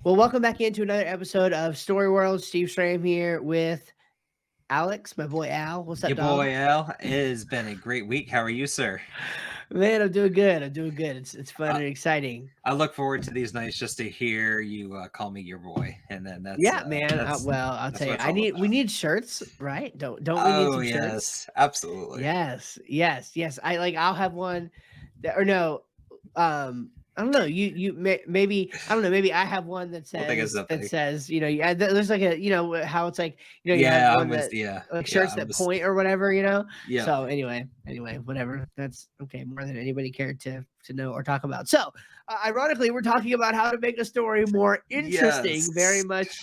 Well, welcome back into another episode of Story World. Steve Schramm here with Alex, my boy Al. What's up, Your dog? boy Al, it has been a great week. How are you, sir? Man, I'm doing good. I'm doing good. It's fun I, and exciting. I look forward to these nights just to hear you call me your boy, and then that's Yeah, man. Well, I'll that's tell you, what it's all we about. need shirts, right? Don't we need Oh some shirts? yes, absolutely. Yes. I'll have one or no. I don't know. Maybe I don't know. Maybe I have one that We'll think of says something. yeah. There's like a how it's like you have Yeah, one I'm with that yeah, like yeah. shirts that point or whatever. Yeah, So anyway, whatever. That's okay. More than anybody cared to know or talk about. So ironically, we're talking about how to make a story more interesting. Very yes. much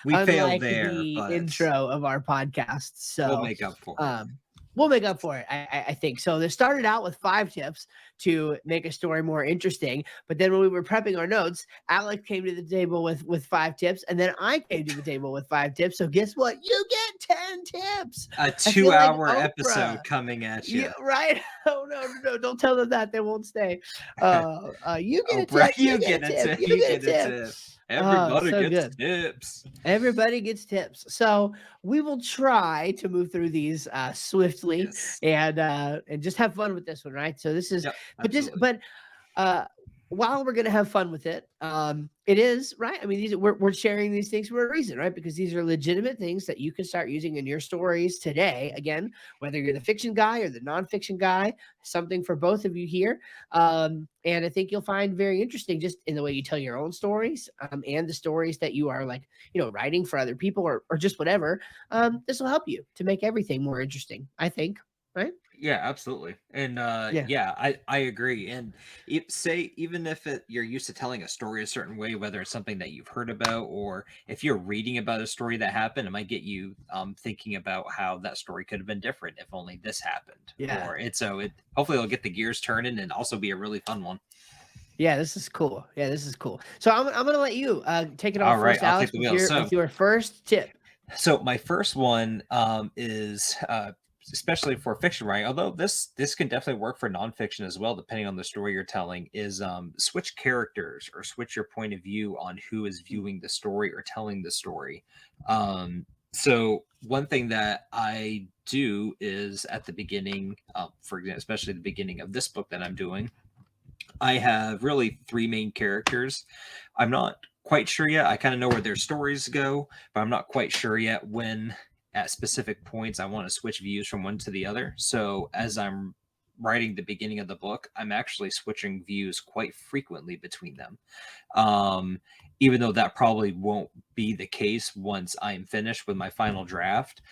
We failed unlike there, the but intro of our podcast. we'll So make up for it. um, we'll make up for it. I think so. They started out with 5 tips to make a story more interesting, but then when we were prepping our notes, Alex came to the table with 5 tips, and then I came to the table with 5 tips. So guess what? You get 10 tips. A I feel like 2-hour Oprah. episode coming at Yeah, you. right. Oh no! Don't tell them that; they won't stay. You get a Oprah, tip. You you get a get a tip. tip. You You get a get a tip. tip. Oh, Everybody so gets good. tips. Everybody gets tips. So we will try to move through these swiftly Yes. and just have fun with this one, right? So this is, Yep. but this, Absolutely. but uh, while we're gonna have fun with it, it is right. I mean, we're sharing these things for a reason, right? Because these are legitimate things that you can start using in your stories today. Again, whether you're the fiction guy or the nonfiction guy, something for both of you here. And I think you'll find very interesting just in the way you tell your own stories, and the stories that you are like, writing for other people or just whatever. This will help you to make everything more interesting. I think, right? Yeah, absolutely. And Yeah. yeah, I agree. And say even if you're used to telling a story a certain way, whether it's something that you've heard about or if you're reading about a story that happened, it might get you thinking about how that story could have been different if only this happened. Yeah. Or it so it hopefully it'll get the gears turning and also be a really fun one. Yeah, this is cool. Yeah, this is cool. So I'm gonna let you take it All off right, first, I'll take Alex, the with wheel. your first tip. So my first one is especially for fiction writing, although this can definitely work for nonfiction as well, depending on the story you're telling, is switch characters or switch your point of view on who is viewing the story or telling the story. So one thing that I do is at the beginning, for example, especially the beginning of this book that I'm doing, I have really three main characters. I'm not quite sure yet. I kind of know where their stories go, but I'm not quite sure yet when at specific points I want to switch views from one to the other. So as I'm writing the beginning of the book, I'm actually switching views quite frequently between them. Um, Even though that probably won't be the case once I'm finished with my final draft.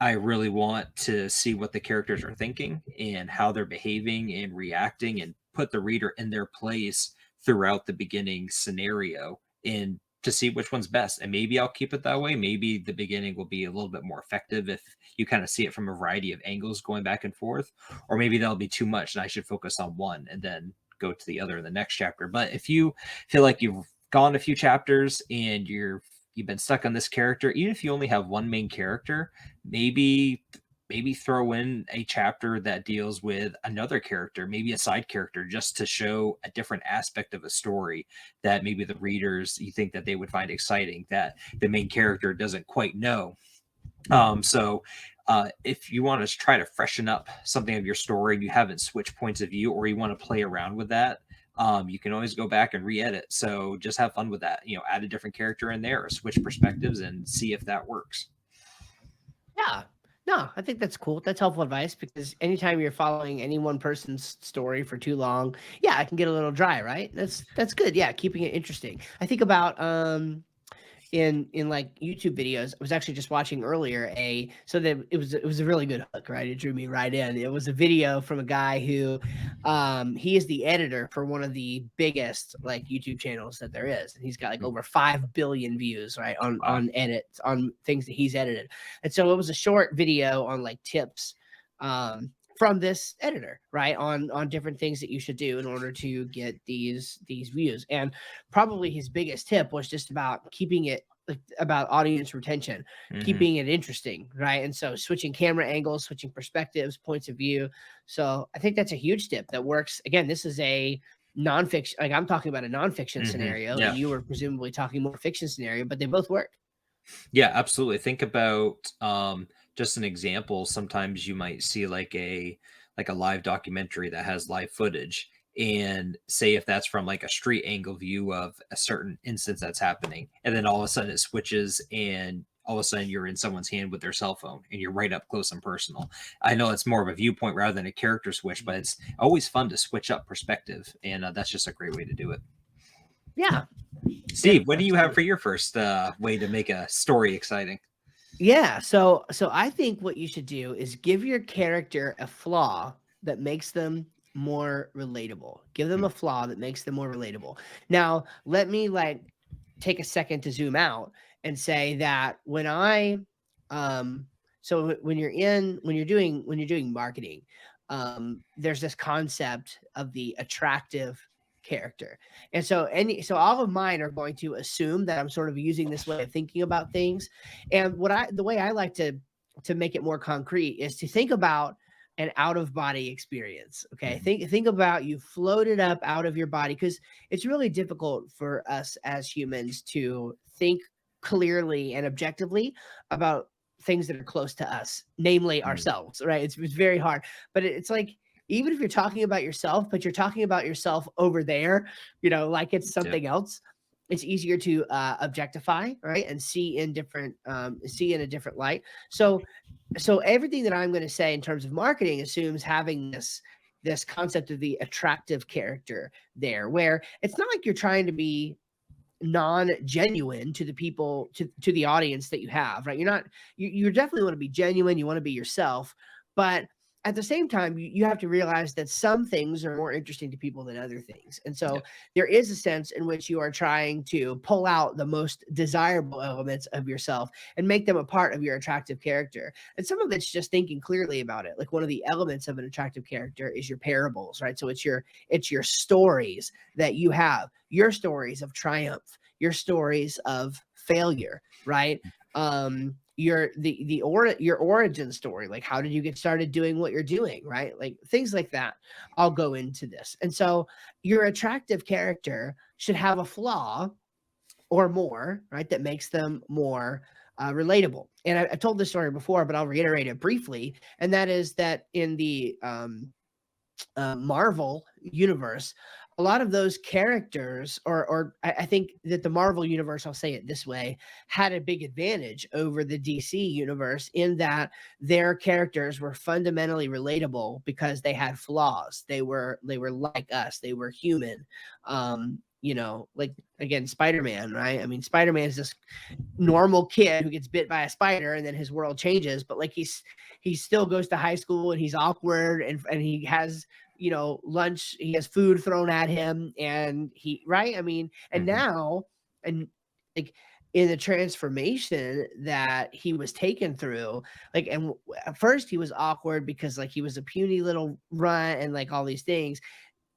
I really want to see what the characters are thinking and how they're behaving and reacting and put the reader in their place throughout the beginning scenario and to see which one's best. And maybe I'll keep it that way. Maybe the beginning will be a little bit more effective if you kind of see it from a variety of angles going back and forth, or maybe that'll be too much and I should focus on one and then go to the other in the next chapter. But if you feel like you've gone a few chapters and you've been stuck on this character, even if you only have one main character, maybe throw in a chapter that deals with another character, maybe a side character, just to show a different aspect of a story that maybe the readers you think that they would find exciting that the main character doesn't quite know. If you want to try to freshen up something of your story and you haven't switched points of view or you want to play around with that, you can always go back and re-edit. So just have fun with that. Add a different character in there or switch perspectives and see if that works. Yeah. No, I think that's cool. That's helpful advice because anytime you're following any one person's story for too long, yeah, it can get a little dry, right? That's good. Yeah, keeping it interesting. I think about in like YouTube videos. I was actually just watching earlier so that it was a really good hook, right? It drew me right in. It was a video from a guy who he is the editor for one of the biggest like YouTube channels that there is. And he's got like over 5 billion views, right? On Wow. edits on things that he's edited. And so it was a short video on like tips from this editor, right, on different things that you should do in order to get these views. And probably his biggest tip was just about keeping it like about audience retention, Mm-hmm. keeping it interesting, right? And so switching camera angles, switching perspectives, points of view. So I think that's a huge tip that works. Again, this is a nonfiction, like I'm talking about a nonfiction scenario, Yeah. and you were presumably talking more fiction scenario, but they both work. Yeah, absolutely. Think about just an example. Sometimes you might see like a live documentary that has live footage, and say if that's from like a street angle view of a certain instance that's happening, and then all of a sudden it switches, and all of a sudden you're in someone's hand with their cell phone, and you're right up close and personal. I know it's more of a viewpoint rather than a character switch, but it's always fun to switch up perspective, and that's just a great way to do it. Yeah. Yep, Steve, what do you have absolutely. for your first way to make a story exciting? Yeah, so I think what you should do is give your character a flaw that makes them more relatable. Give them a flaw that makes them more relatable. Now, let me like take a second to zoom out and say that when I so when you're doing marketing, there's this concept of the attractive character. And so all of mine are going to assume that I'm sort of using this way of thinking about things. And the way I like to make it more concrete is to think about an out of body experience. Okay. Think about you floated up out of your body, because it's really difficult for us as humans to think clearly and objectively about things that are close to us, namely Mhm. ourselves, right? It's very hard. But it's like, even if you're talking about yourself, but you're talking about yourself over there, like it's Yeah. something else, it's easier to objectify, right, and see in a different light. So everything that I'm going to say in terms of marketing assumes having this concept of the attractive character there, where it's not like you're trying to be non-genuine to the people, to the audience that you have, right? You definitely want to be genuine, you want to be yourself, but at the same time, you have to realize that some things are more interesting to people than other things. And Yeah. so there is a sense in which you are trying to pull out the most desirable elements of yourself and make them a part of your attractive character. And some of it's just thinking clearly about it. Like, one of the elements of an attractive character is your parables, right? So it's your stories that you have, your stories of triumph, your stories of failure, right? Your origin story, like how did you get started doing what you're doing, right? Like things like that all go into this. And so your attractive character should have a flaw or more, right, that makes them more relatable. And I've told this story before, but I'll reiterate it briefly. And that is that in the Marvel universe, a lot of those characters, or I think that the Marvel universe, I'll say it this way, had a big advantage over the DC universe in that their characters were fundamentally relatable because they had flaws. They were like us. They were human. Like again, Spider-Man, right? I mean, Spider-Man is this normal kid who gets bit by a spider and then his world changes, but like he still goes to high school and he's awkward, and he has lunch, he has food thrown at him, and he right I mean, and Mhm. now, and like in the transformation that he was taken through, like, and at first he was awkward because like he was a puny little runt and like all these things.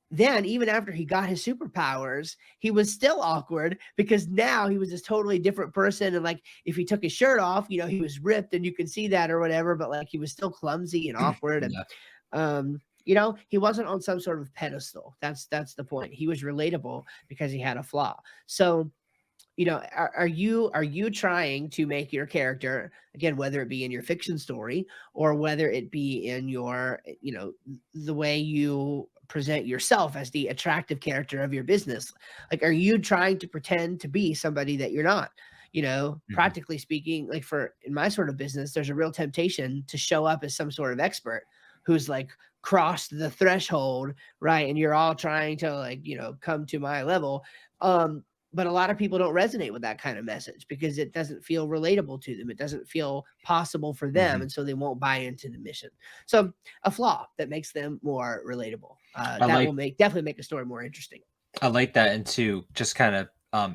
Then, even after he got his superpowers, he was still awkward because now he was this totally different person. And like, if he took his shirt off, he was ripped and you can see that or whatever, but like he was still clumsy and awkward. And, Yeah. he wasn't on some sort of pedestal. That's the point. He was relatable because he had a flaw. So, are you trying to make your character, again, whether it be in your fiction story or whether it be in your, the way you present yourself as the attractive character of your business, like, are you trying to pretend to be somebody that you're not? Mhm. Practically speaking, like for in my sort of business, there's a real temptation to show up as some sort of expert who's like crossed the threshold, right? And you're all trying to like, come to my level. But a lot of people don't resonate with that kind of message because it doesn't feel relatable to them. It doesn't feel possible for them. Mhm. And so they won't buy into the mission. So a flaw that makes them more relatable. I That will like definitely make a story more interesting. I like that, and to just kind of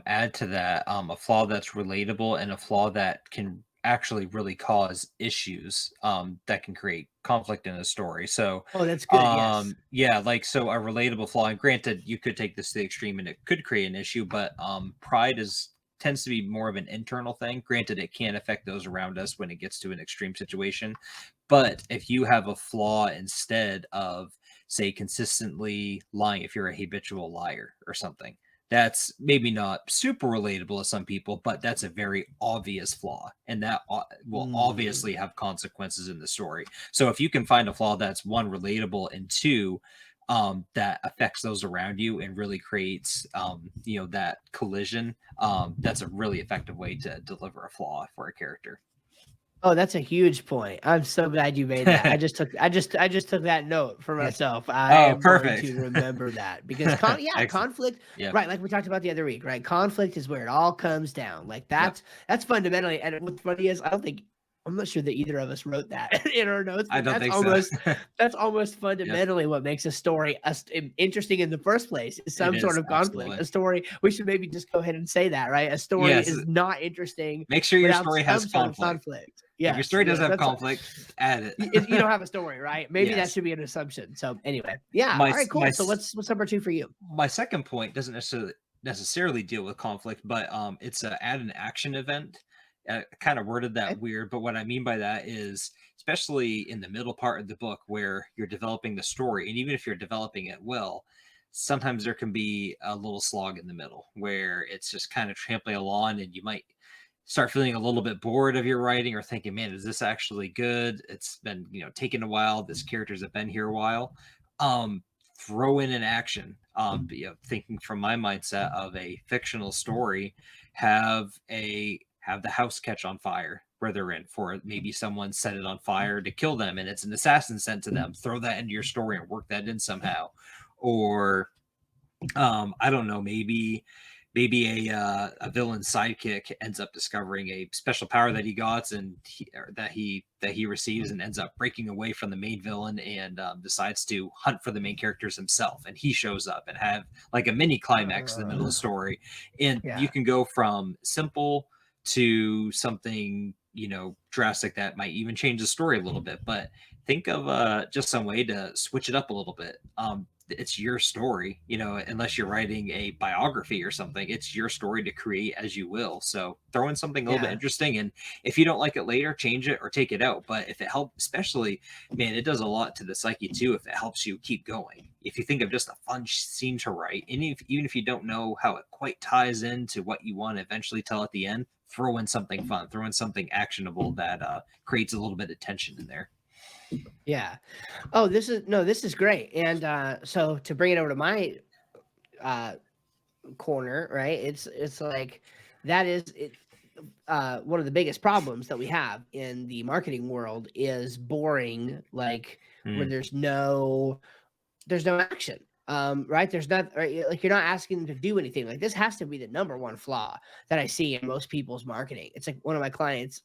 add to that, a flaw that's relatable and a flaw that can actually really cause issues that can create conflict in a story. So, Oh, that's good. Yes. yeah, like so a relatable flaw. And granted, you could take this to the extreme, and it could create an issue. But pride is tends to be more of an internal thing. Granted, it can affect those around us when it gets to an extreme situation. But if you have a flaw instead of say, consistently lying if you're a habitual liar or something. That's maybe not super relatable to some people, but that's a very obvious flaw, and that will obviously have consequences in the story. So if you can find a flaw that's one, relatable, and two, that affects those around you and really creates that collision, that's a really effective way to deliver a flaw for a character. Oh, that's a huge point. I'm so glad you made that. I just took that note for myself. I Oh, am going perfect. to remember that because conflict, Yeah. right? Like we talked about the other week, right? Conflict is where it all comes down. Like that's fundamentally. And what's funny is I'm not sure that either of us wrote that in our notes, I but don't think that's almost fundamentally what makes a story interesting in the first place. Is some sort of conflict. Absolutely. A story. We should maybe just go ahead and say that, right? A story Yes. is not interesting Make sure your without story has some sort of conflict. conflict. If your story doesn't have conflict, add it. You don't have a story, right? Maybe that Yes. should be an assumption. So anyway, yeah. My- All right, cool. my So what's number 2 for you? My second point doesn't necessarily deal with conflict, but it's add an action event. I kind of worded that Okay. weird, but what I mean by that is, especially in the middle part of the book where you're developing the story, and even if you're developing it well, sometimes there can be a little slog in the middle where it's just kind of trampling along, and you might start feeling a little bit bored of your writing or thinking, man, is this actually good? It's been, taking a while. This characters have been here a while. Throw in an action. Thinking from my mindset of a fictional story, have the house catch on fire where they're in, for maybe someone set it on fire to kill them and it's an assassin sent to them. Throw that into your story and work that in somehow. Or I don't know, maybe a villain's sidekick ends up discovering a special power that he got and that he receives, and ends up breaking away from the main villain and decides to hunt for the main characters himself, and he shows up and have like a mini climax in the middle of the story. And you can go from simple to something drastic that might even change the story a little bit. But think of just some way to switch it up a little bit. It's your story, unless you're writing a biography or something. It's your story to create as you will. So throw in something a little bit interesting, and if you don't like it later, change it or take it out. But if it helps, especially, man, it does a lot to the psyche too if it helps you keep going. If you think of just a fun scene to write, and even if you don't know how it quite ties into what you want to eventually tell at the end, throw in something fun, throw in something actionable that creates a little bit of tension in there. Yeah. Oh, this is great. And so to bring it over to my corner, right? It's like that is it. One of the biggest problems that we have in the marketing world is boring, like where there's no action. Right? There's not, right, like you're not asking them to do anything. Like this has to be the number one flaw that I see in most people's marketing. It's like one of my clients,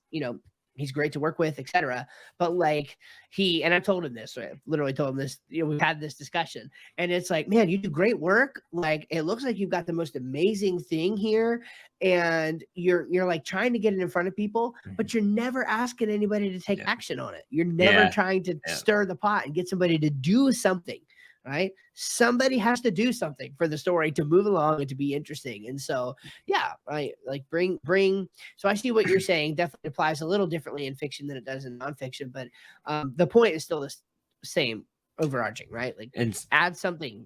he's great to work with, etc. But like and I've told him this, right? I've literally told him this, we've had this discussion, and it's like, man, you do great work. Like, it looks like you've got the most amazing thing here. And you're like trying to get it in front of people, but you're never asking anybody to take action on it. You're never trying to stir the pot and get somebody to do something. Right? Somebody has to do something for the story to move along and to be interesting. And so, yeah, right. Like bring. So I see what you're saying definitely applies a little differently in fiction than it does in nonfiction, but the point is still the same, overarching, right? Like, and add something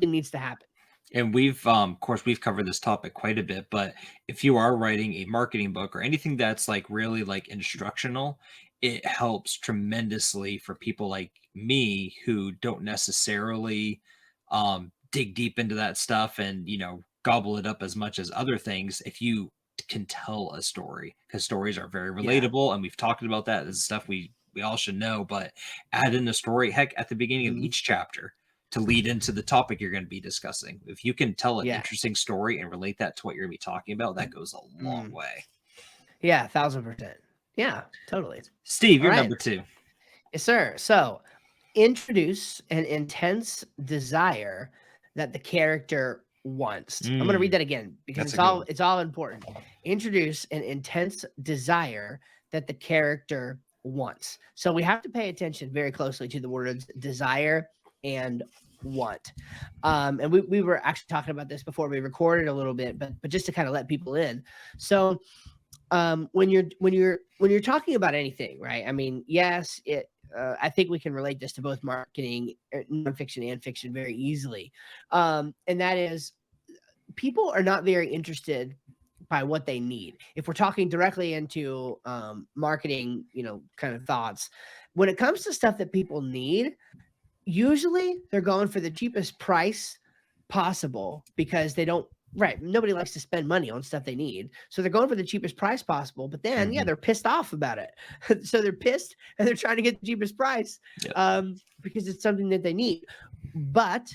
needs to happen. And we've, of course, we've covered this topic quite a bit, but if you are writing a marketing book or anything that's like really like instructional, it helps tremendously for people like me who don't necessarily dig deep into that stuff and, gobble it up as much as other things. If you can tell a story, because stories are very relatable, and we've talked about that. This is stuff we all should know, but add in a story, heck, at the beginning of each chapter, to lead into the topic you're going to be discussing. If you can tell an interesting story and relate that to what you're going to be talking about, that goes a long way. Yeah, 1,000%. Yeah, totally. Steve, you're number 2. Yes, sir. So introduce an intense desire that the character wants. I'm going to read that again because it's all important. Introduce an intense desire that the character wants. So we have to pay attention very closely to the words desire and want. And we were actually talking about this before we recorded a little bit, but just to kind of let people in. So when you're talking about anything, right? I mean, yes, I think we can relate this to both marketing, nonfiction and fiction very easily. And that is, people are not very interested by what they need. If we're talking directly into marketing, kind of thoughts, when it comes to stuff that people need, usually they're going for the cheapest price possible because they don't. Right. Nobody likes to spend money on stuff they need. So they're going for the cheapest price possible. But then, yeah, Mhm. they're pissed off about it. So they're pissed and they're trying to get the cheapest price Yep. because it's something that they need. But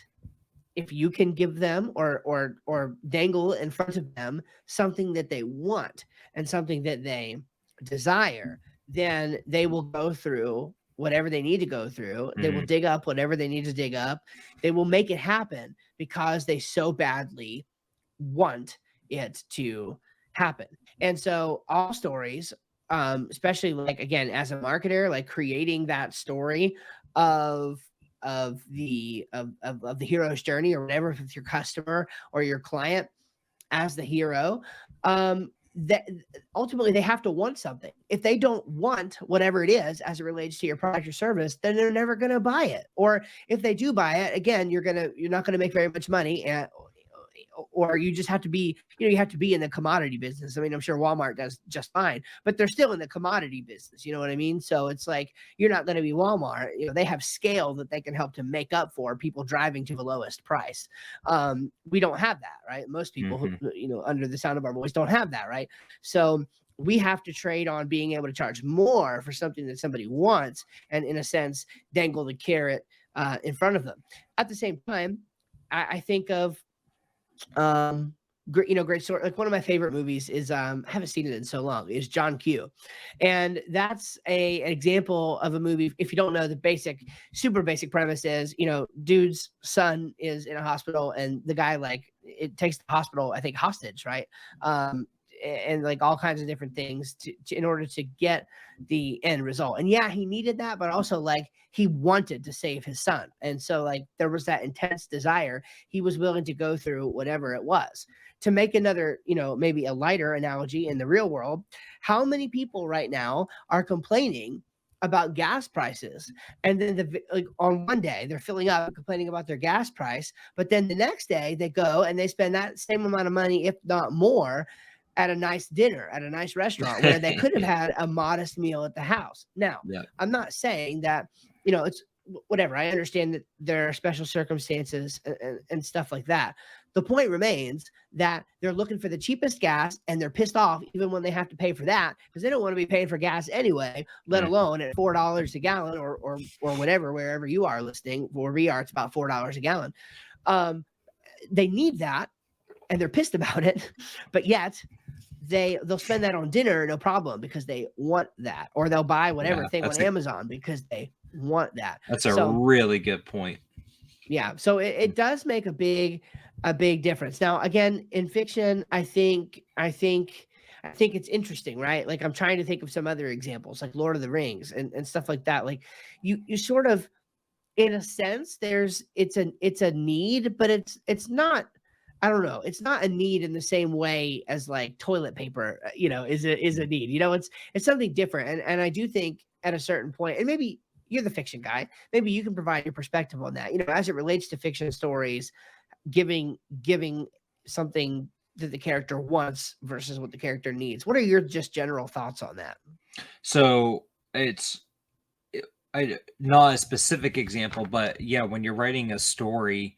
if you can give them or dangle in front of them something that they want and something that they desire, then they will go through whatever they need to go through. They will Mhm. dig up whatever they need to dig up. They will make it happen because they so badly want it to happen. And so all stories, especially like again as a marketer, like creating that story of of the hero's journey or whatever with your customer or your client as the hero, that ultimately they have to want something. If they don't want whatever it is as it relates to your product or service, then they're never going to buy it. Or if they do buy it, again, you're not going to make very much money, and or you just have to be, you have to be in the commodity business. I mean, I'm sure Walmart does just fine, but they're still in the commodity business. You know what I mean? So it's like, you're not going to be Walmart. They have scale that they can help to make up for people driving to the lowest price. We don't have that, right? Most people who, Mhm. under the sound of our voice don't have that, right? So we have to trade on being able to charge more for something that somebody wants, and in a sense, dangle the carrot in front of them. At the same time, I think of great story. Like one of my favorite movies is I haven't seen it in so long, is John Q. And that's an example of a movie. If you don't know, the super basic premise is, dude's son is in a hospital and the guy, like, it takes the hospital, I think, hostage, right? And like all kinds of different things in order to get the end result. And yeah, he needed that, but also like he wanted to save his son. And so like there was that intense desire. He was willing to go through whatever it was. To make another, maybe a lighter analogy in the real world, how many people right now are complaining about gas prices, and then like on one day they're filling up and complaining about their gas price, but then the next day they go and they spend that same amount of money, if not more, at a nice dinner at a nice restaurant where they could have had a modest meal at the house. Now, Yeah. I'm not saying that, it's whatever. I understand that there are special circumstances and stuff like that. The point remains that they're looking for the cheapest gas and they're pissed off even when they have to pay for that, because they don't want to be paying for gas anyway, let Mhm. alone at $4 a gallon or whatever, wherever you are listening. Where we are, it's about $4 a gallon. They need that and they're pissed about it, but yet they'll spend that on dinner, no problem, because they want that, or they'll buy whatever Yeah, thing on Amazon because they want that. that's a So really good point. yeah, so it does make a big difference. Now, again, in fiction, I think it's interesting, right? Like I'm trying to think of some other examples, like Lord of the Rings and stuff like that. Like you sort of, in a sense, it's a need, but it's not. I don't know. It's not a need in the same way as like toilet paper, is a need. It's something different, and I do think at a certain point, and maybe you're the fiction guy, maybe you can provide your perspective on that. As it relates to fiction stories, giving something that the character wants versus what the character needs. What are your just general thoughts on that? So it's not a specific example, but yeah, when you're writing a story,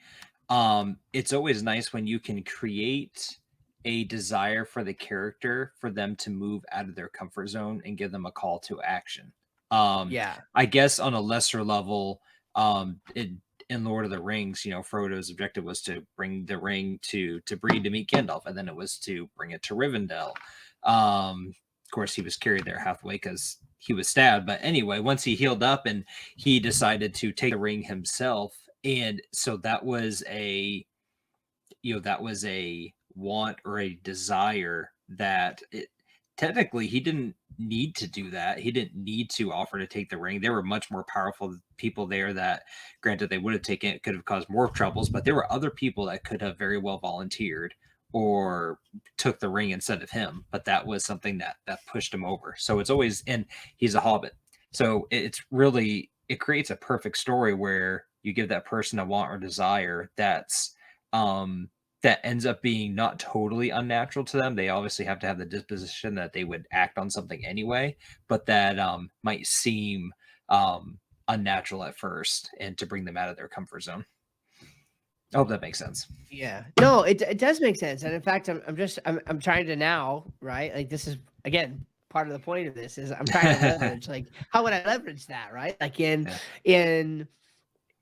it's always nice when you can create a desire for the character for them to move out of their comfort zone and give them a call to action. Um, Yeah. I guess on a lesser level, in Lord of the Rings, Frodo's objective was to bring the ring to Bree to meet Gandalf, and then it was to bring it to Rivendell. Of course, he was carried there halfway because he was stabbed. But anyway, once he healed up and he decided to take the ring himself, and so that was a want or a desire that technically he didn't need to do that. He didn't need to offer to take the ring. There were much more powerful people there that, granted, they would have taken it, could have caused more troubles, but there were other people that could have very well volunteered or took the ring instead of him. But that was something that pushed him over. So it's always, and he's a hobbit. So it's really, it creates a perfect story where you give that person a want or desire that's that ends up being not totally unnatural to them. They obviously have to have the disposition that they would act on something anyway, but that might seem unnatural at first, and to bring them out of their comfort zone. I hope that makes sense. Yeah. No, it does make sense. And in fact, I'm trying to now, right? Like this is again part of the point of this is I'm trying to leverage like how would I leverage that, right? Like Yeah. in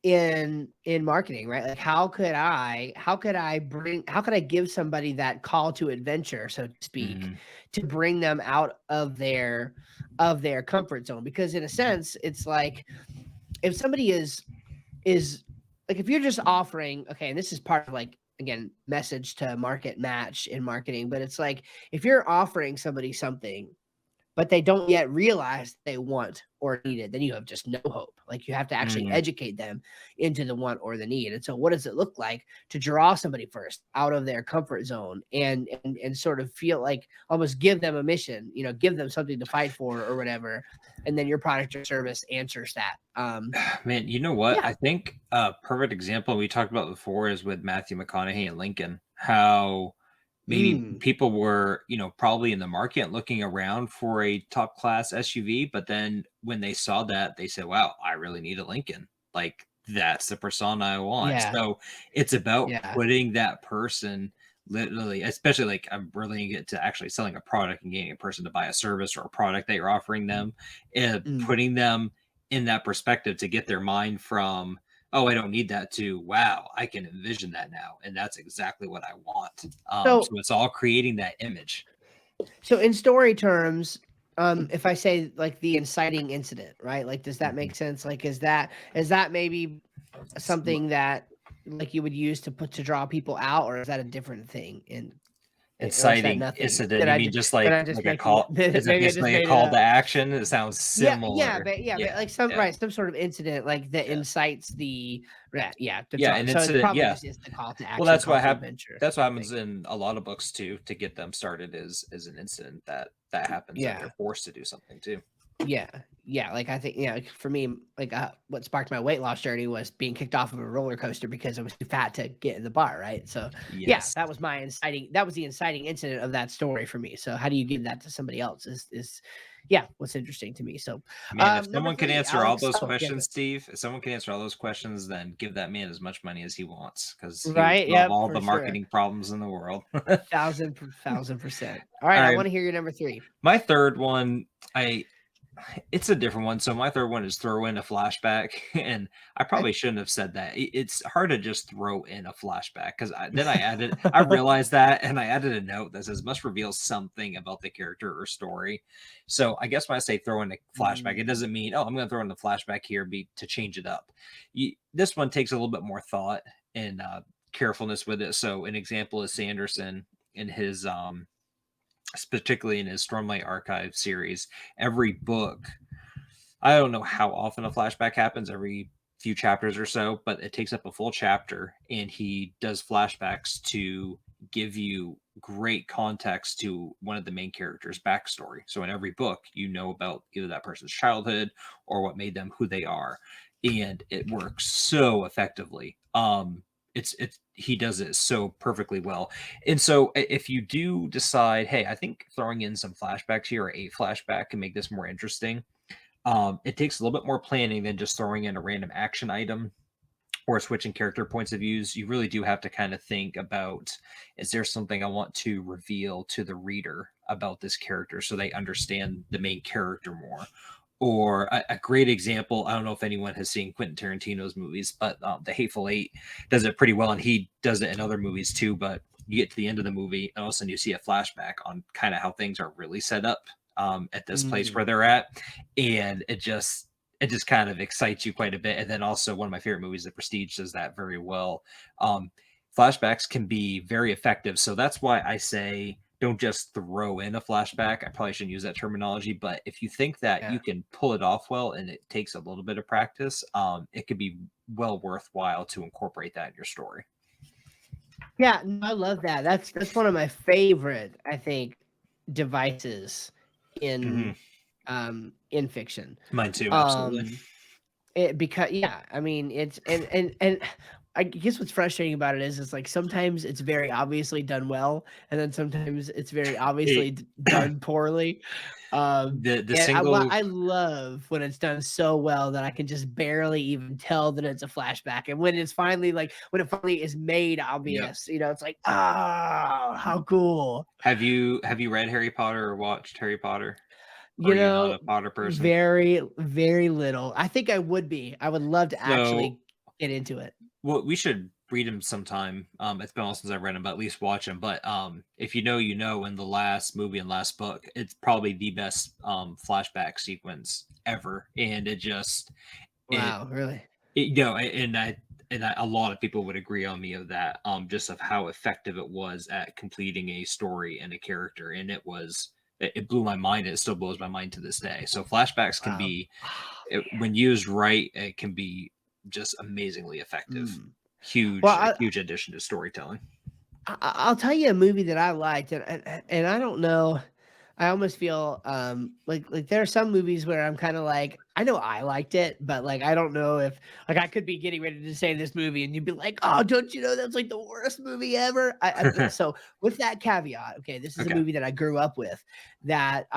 in marketing, right? Like how could I give somebody that call to adventure, so to speak, Mhm. to bring them out of their comfort zone? Because in a sense, it's like if somebody is like if you're just offering, okay, and this is part of like again message to market match in marketing, but it's like if you're offering somebody something but they don't yet realize they want or need it, then you have just no hope. Like you have to actually Mhm. educate them into the want or the need. And so what does it look like to draw somebody first out of their comfort zone and sort of feel like almost give them a mission, give them something to fight for or whatever. And then your product or service answers that. Man, you know what? Yeah. I think a perfect example we talked about before is with Matthew McConaughey and Lincoln. How maybe Mm, people were, probably in the market looking around for a top class SUV, but then when they saw that, they said, "Wow, I really need a Lincoln. Like that's the persona I want." yeah. So it's about Yeah. putting that person literally, especially like I'm relating it to actually selling a product and getting a person to buy a service or a product that you're offering them, and Mm. putting them in that perspective to get their mind from, oh, I don't need that, to, wow, I can envision that now. And that's exactly what I want. So So it's all creating that image. So in story terms, if I say like the inciting incident, right? Like, does that Mhm. make sense? Like, is that maybe something that like you would use to draw people out, or is that a different thing? Or is that Inciting nothing? incident. You mean just Did I like just a make the call? Is it maybe I just basically a made it call to up? action? It sounds Yeah, yeah, similar. but Yeah. like some Yeah. right, some sort of incident like that Yeah. incites the to Yeah. draw. An So it incident. probably Yeah. just is the call to Well, action, call to adventure that's what sort of happens thing. in a lot of books too, to get them started is an incident that happens, that Yeah. they're forced to do something too. Yeah, yeah, like, I think, like, for me, like, what sparked my weight loss journey was being kicked off of a roller coaster because I was too fat to get in the bar, right? So, yeah, Yes. that was the inciting incident of that story for me. So how do you give that to somebody else yeah, what's interesting to me. So, Man, if number someone could 3, answer all Alex. those Oh, yeah, questions, Steve, if someone can answer all those questions, then give that man as much money as he wants, because he would right, solve yep, all for the sure. marketing problems in the world. 1,000%. All right, All I right, wanna hear your number 3. my third one, I it's a different one. So my third one is throw in a flashback, and I Okay. probably shouldn't have said that. It's hard to just throw in a flashback, because I realized that, and I added a note that says must reveal something about the character or story. So I guess when I say throw in a flashback, it Mm, doesn't mean, oh, I'm going to throw in the flashback here be to change it up. This one takes a little bit more thought and carefulness with it. So an example is Sanderson in his particularly in his Stormlight Archive series. Every book, I don't know how often a flashback happens, every few chapters or so, but it takes up a full chapter, and he does flashbacks to give you great context to one of the main characters' backstory. So in every book, you know about either that person's childhood or what made them who they are, and it works so effectively. It's he does it so perfectly well. And so if you do decide, hey, I think throwing in some flashbacks here, or a flashback, can make this more interesting, it takes a little bit more planning than just throwing in a random action item or switching character points of views. You really do have to kind of think about, is there something I want to reveal to the reader about this character so they understand the main character more? Or a great example, I don't know if anyone has seen Quentin Tarantino's movies, but The Hateful Eight does it pretty well, and he does it in other movies too. But you get to the end of the movie, and all of a sudden you see a flashback on kind of how things are really set up at this place mm, where they're at, and it just kind of excites you quite a bit. And then also one of my favorite movies, The Prestige, does that very well. Um, Flashbacks can be very effective, so that's why I say don't just throw in a flashback. I probably shouldn't use that terminology, but if you think that yeah. you can pull it off well and it takes a little bit of practice, it could be well worthwhile to incorporate that in your story. Yeah, no, I love that. That's one of my favorite, I think, devices Hmm. in in fiction. Mine too, absolutely. Um, because yeah, I mean, it's and I guess what's frustrating about it is like sometimes it's very obviously done well, and then sometimes it's very obviously It, done poorly. the And single I love when it's done so well that I can just barely even tell that it's a flashback, and when it's finally like when it finally is made Yep. obvious, it's like, oh, how cool. Have you read Harry Potter or watched Harry Potter? Or You are you not know, a Potter person? very, very little. I think I would be. I would love to So, actually get into it. well, we should read him sometime. It's been a while since I've read him, but at least watch him. But if you know, you know, in the last movie and last book, it's probably the best flashback sequence ever, and it Wow, really? a lot of people would agree on me of that, just of how effective it was at completing a story and a character, and it blew my mind. It still blows my mind to this day. So flashbacks can Wow. be, Oh, when used right, it can be just amazingly effective. mm. Well, A huge addition to storytelling. I'll tell you a movie that I liked, and I don't know. I almost feel like there are some movies where I'm kind of like I know I liked it, but like I don't know if like I could be getting ready to say this movie, and you'd be like, "Oh, don't you know that's like the worst movie ever?" So with that caveat, okay, this is a Okay. movie that I grew up with, that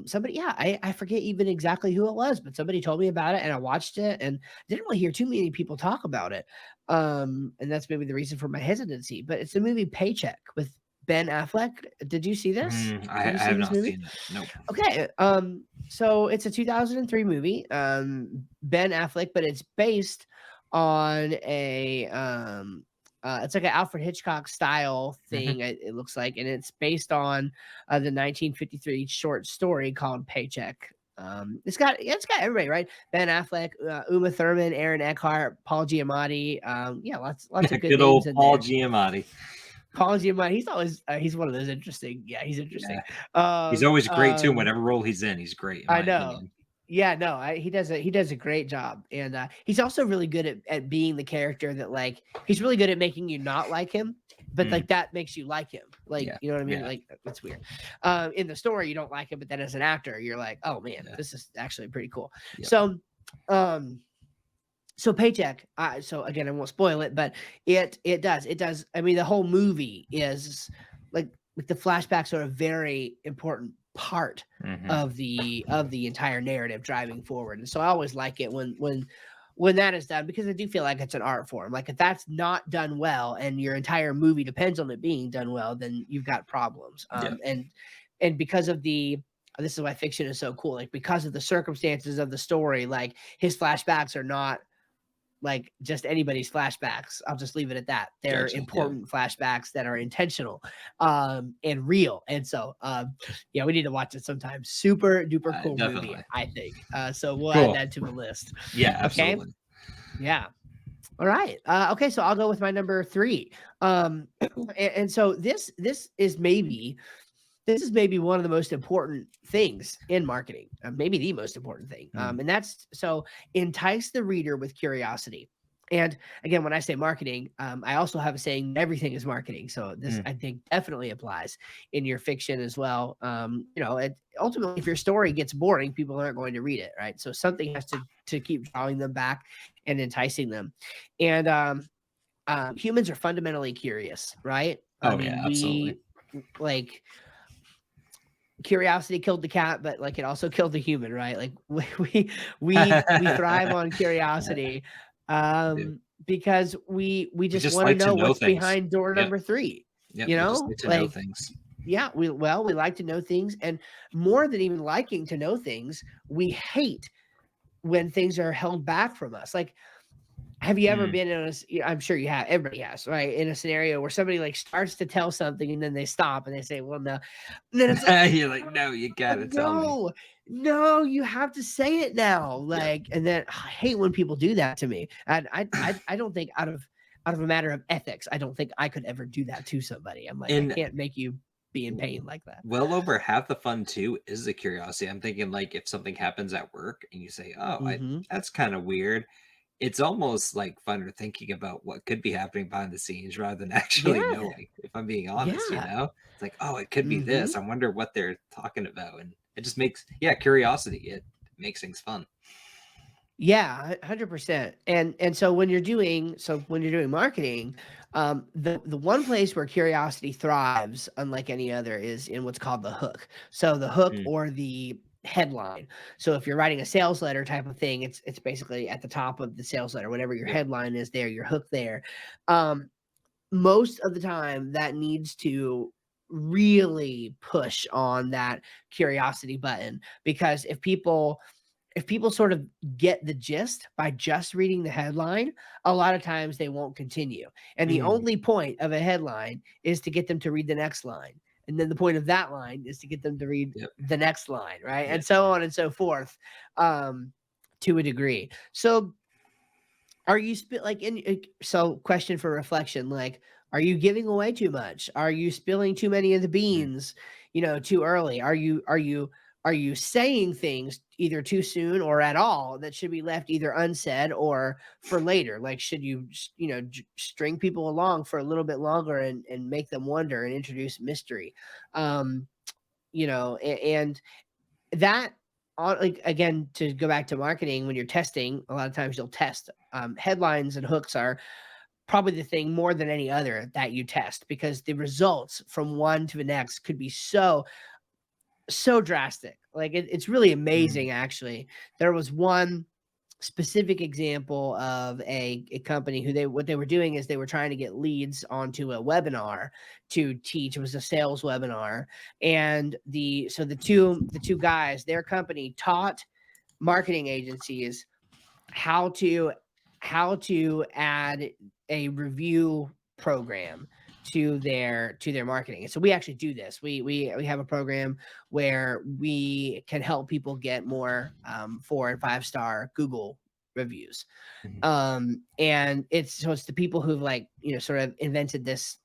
somebody, yeah, I forget even exactly who it was, but somebody told me about it and I watched it and didn't really hear too many people talk about it. And that's maybe the reason for my hesitancy, but it's the movie Paycheck with Ben Affleck. Did you see this? Did you I see have this not movie? seen it. Nope. Okay. So it's a 2003 movie, Ben Affleck, but it's based on it's like an Alfred Hitchcock style Hmm. thing, it looks like, and it's based on the 1953 short story called Paycheck. It's got everybody, right? Ben Affleck, Uma Thurman, Aaron Eckhart, Paul Giamatti. Yeah, lots of good Good names old in Paul there. Giamatti. Paul Giamatti, he's always he's one of those interesting. Yeah, he's interesting. Yeah, he's always great too. Um, Whatever role he's in, he's great in I my know. opinion. Yeah, no, he does a great job, and he's also really good at being the character that like he's really good at making you not like him, but Mm, like that makes you like him. Like yeah, you know what I mean? yeah, Like that's weird. In the story, you don't like him, but then as an actor, you're like, oh man, yeah, this is actually pretty cool. yep. So, um, so Paycheck. So again, I won't spoil it, but it does. I mean, the whole movie is like the flashbacks are a very important part Hmm. of the entire narrative driving forward. And so I always like it when that is done because I do feel like it's an art form. Like if that's not done well and your entire movie depends on it being done well, then you've got problems. Yep. And because of the this is why fiction is so cool. Like because of the circumstances of the story, like his flashbacks are not like just anybody's flashbacks. I'll just leave it at that. They're Gotcha. Yeah. important flashbacks that are intentional and real. And so yeah, we need to watch it sometime. Super duper cool movie, Definitely. I think. So we'll add Cool. that to the list. Yeah, Okay. absolutely. Yeah. All right. Okay, so I'll go with my number three. And so this is maybe one of the most important things in marketing, maybe the most important thing. Mm, And that's so entice the reader with curiosity. And again, when I say marketing, I also have a saying everything is marketing. So this mm, I think definitely applies in your fiction as well. Ultimately, if your story gets boring, people aren't going to read it, right? So something has to keep drawing them back and enticing them. And humans are fundamentally curious, right? I oh yeah, mean, absolutely. we like curiosity killed the cat, but like it also killed the human, right? Like we thrive on curiosity Dude, because we we just just want to like to know know what's things. behind door Yep. number 3. Yep. You We just know? like to know Like things. yeah, we like to know things, and more than even liking to know things, we hate when things are held back from us. Like have you ever Mm. been in I'm sure you have, everybody has, right? In a scenario where somebody like starts to tell something and then they stop and they say, well, no. And then it's like, You're like, no, you oh, gotta tell me. no, no, you have to say it now. Yep. Like, and then I hate when people do that to me. And I don't think out of a matter of ethics, I don't think I could ever do that to somebody. I'm like, I And can't make you be in pain like that. well over half the fun too is the curiosity. I'm thinking like if something happens at work and you say, "Oh, I Hmm. that's kind of weird." It's almost like funner thinking about what could be happening behind the scenes rather than actually Yeah. knowing. If I'm being honest, Yeah. it's like, "Oh, it could be Hmm. this. I wonder what they're talking about." And it just makes, yeah, curiosity. It makes things fun. Yeah, 100%. And so when you're doing marketing, the one place where curiosity thrives, unlike any other, is in what's called the hook. So the hook Mm, or the headline. So if you're writing a sales letter type of thing, it's basically at the top of the sales letter, whatever your yep. headline is there, your hook there. Um, Most of the time that needs to really push on that curiosity button, because if people sort of get the gist by just reading the headline, a lot of times they won't continue. And the Mm, only point of a headline is to get them to read the next line. And then the point of that line is to get them to read yep. the next line, right? Yep. And so on and so forth, um, to a degree. So are you like so question for reflection, like, are you giving away too much? Are you spilling too many of the Mm, beans, too early? Are you saying things either too soon or at all that should be left either unsaid or for later? Like, should you string people along for a little bit longer and make them wonder and introduce mystery? Um, and that on, like, again, to go back to marketing, when you're testing, a lot of times you'll test headlines, and hooks are probably the thing more than any other that you test, because the results from one to the next could be so drastic. Like, it's really mm, amazing, actually. There was one specific example of a company who what they were doing is they were trying to get leads onto a webinar to teach. It was a sales webinar, and the two guys, their company taught marketing agencies how to add a review program to their marketing. And so we actually do this. We have a program where we can help people get more 4 and 5-star Google reviews. mhm, And it's the people who've, like, sort of invented this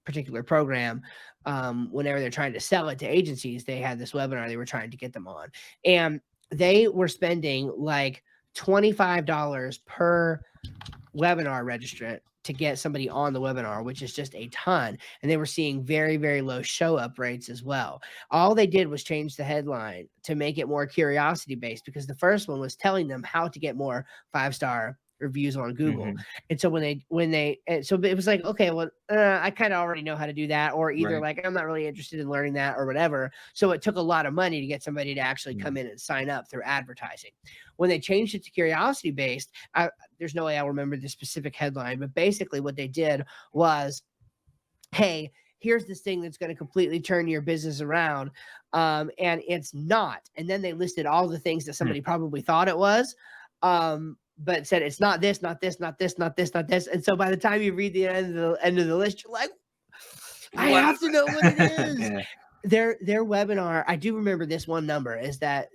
particular program. Whenever they're trying to sell it to agencies, they had this webinar they were trying to get them on, and they were spending like $25 per webinar registrant to get somebody on the webinar, which is just a ton. And they were seeing very, very low show up rates as well. All they did was change the headline to make it more curiosity based, because the first one was telling them how to get more 5-star reviews on Google. mhm, And so so it was like, okay, well, I kind of already know how to do that, or either right. like, I'm not really interested in learning that or whatever. So it took a lot of money to get somebody to actually come Mm, in and sign up through advertising. When they changed it to curiosity based, there's no way I'll remember the specific headline, but basically what they did was, hey, here's this thing that's going to completely turn your business around. And it's not. And then they listed all the things that mm. somebody probably thought it was. But said it's not this, not this, not this, not this, not this. And so by the time you read the end of the list, you're like, I What have is to know what it it? is. Yeah. Their webinar, I do remember this one number, is that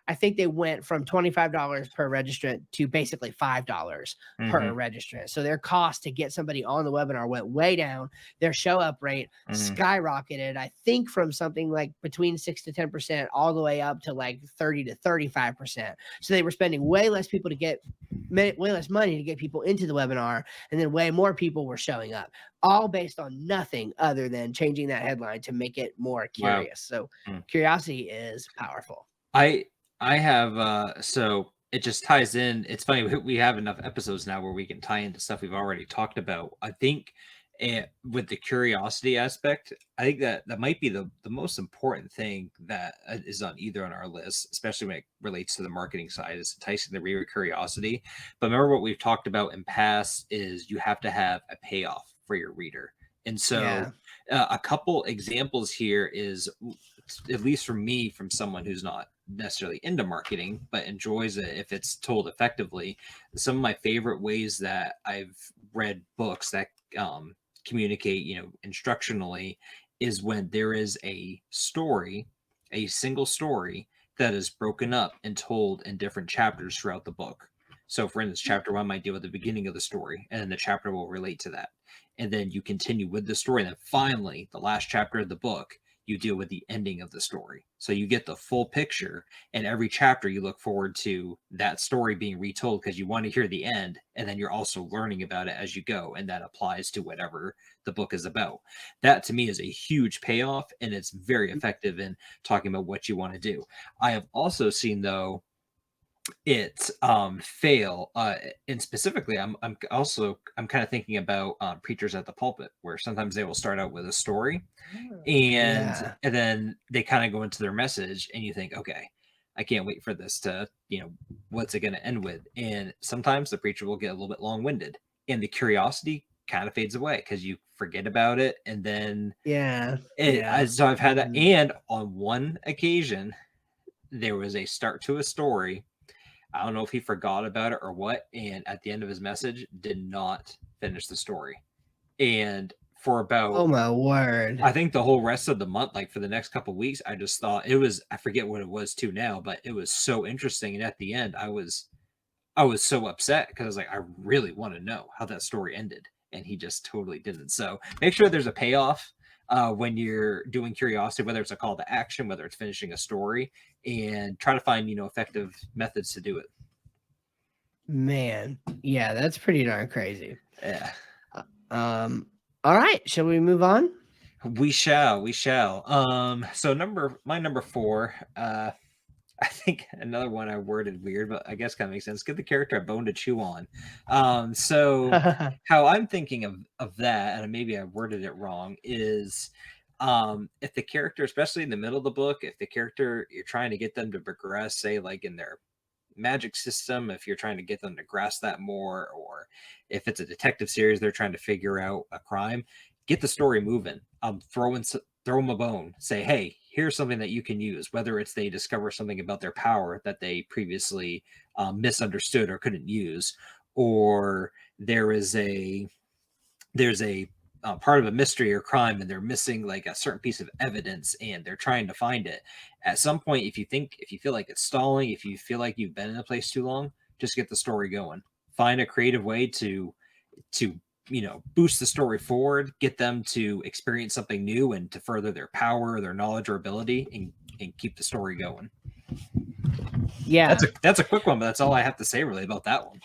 I think they went from $25 per registrant to basically $5 per Mhm, registrant. So their cost to get somebody on the webinar went way down. Their show up rate mhm, skyrocketed, I think from something like between 6 to 10% all the way up to like 30 to 35%. So they were spending way less way less money to get people into the webinar, and then way more people were showing up, all based on nothing other than changing that headline to make it more wow. curious. So Mm. curiosity is powerful. I I have so it just ties in. It's funny, we have enough episodes now where we can tie into stuff we've already talked about. I think with the curiosity aspect, I think that that might be the most important thing that is on either on our list, especially when it relates to the marketing side, is enticing the reader with curiosity. But remember what we've talked about in past is you have to have a payoff for your reader. And so Yeah. a couple examples here is, at least for me, from someone who's not necessarily into marketing but enjoys it if it's told effectively. Some of my favorite ways that I've read books that communicate, instructionally, is when there is a story, a single story that is broken up and told in different chapters throughout the book. So, for instance, chapter one might deal with the beginning of the story, and then the chapter will relate to that. And then you continue with the story. And then finally, the last chapter of the book, you deal with the ending of the story. So you get the full picture, and every chapter you look forward to that story being retold because you want to hear the end, and then you're also learning about it as you go, and that applies to whatever the book is about. That to me is a huge payoff, and it's very effective in talking about what you want to do. I have also seen though it fail, and specifically I'm kind of thinking about preachers at the pulpit, where sometimes they will start out with a story, and Yeah. then they kind of go into their message, and you think, okay, I can't wait for this to, what's it going to end with? And sometimes the preacher will get a little bit long-winded, and the curiosity kind of fades away because you forget about it, and then Yeah. Yeah. so I've had that. Mhm. And on one occasion there was a start to a story. I don't know if he forgot about it or what, and at the end of his message did not finish the story. And for about, Oh my word. I think the whole rest of the month, like for the next couple of weeks, I just thought it was, I forget what it was too now, but it was so interesting. And at the end, I was so upset because I was like, I really want to know how that story ended, and he just totally didn't. So make sure there's a payoff when you're doing curiosity, whether it's a call to action, whether it's finishing a story, and try to find effective methods to do it. Man. Yeah, that's pretty darn crazy. Yeah. All right, shall we move on? We shall. So my number four, I think another one I worded weird, but I guess kind of makes sense. Give the character a bone to chew on. So how I'm thinking of that, and maybe I worded it wrong, is if the character, especially in the middle of the book, if the character, you're trying to get them to progress, say like in their magic system, if you're trying to get them to grasp that more, or if it's a detective series, they're trying to figure out a crime, get the story moving. Throw them a bone. Say, hey, here's something that you can use. Whether it's they discover something about their power that they previously misunderstood or couldn't use, or there's a part of a mystery or crime, and they're missing like a certain piece of evidence, and they're trying to find it. At some point, if you feel like it's stalling, if you feel like you've been in a place too long, just get the story going. Find a creative way to boost the story forward, get them to experience something new and to further their power, their knowledge or ability, and keep the story going. Yeah. That's a quick one, but that's all I have to say really about that one.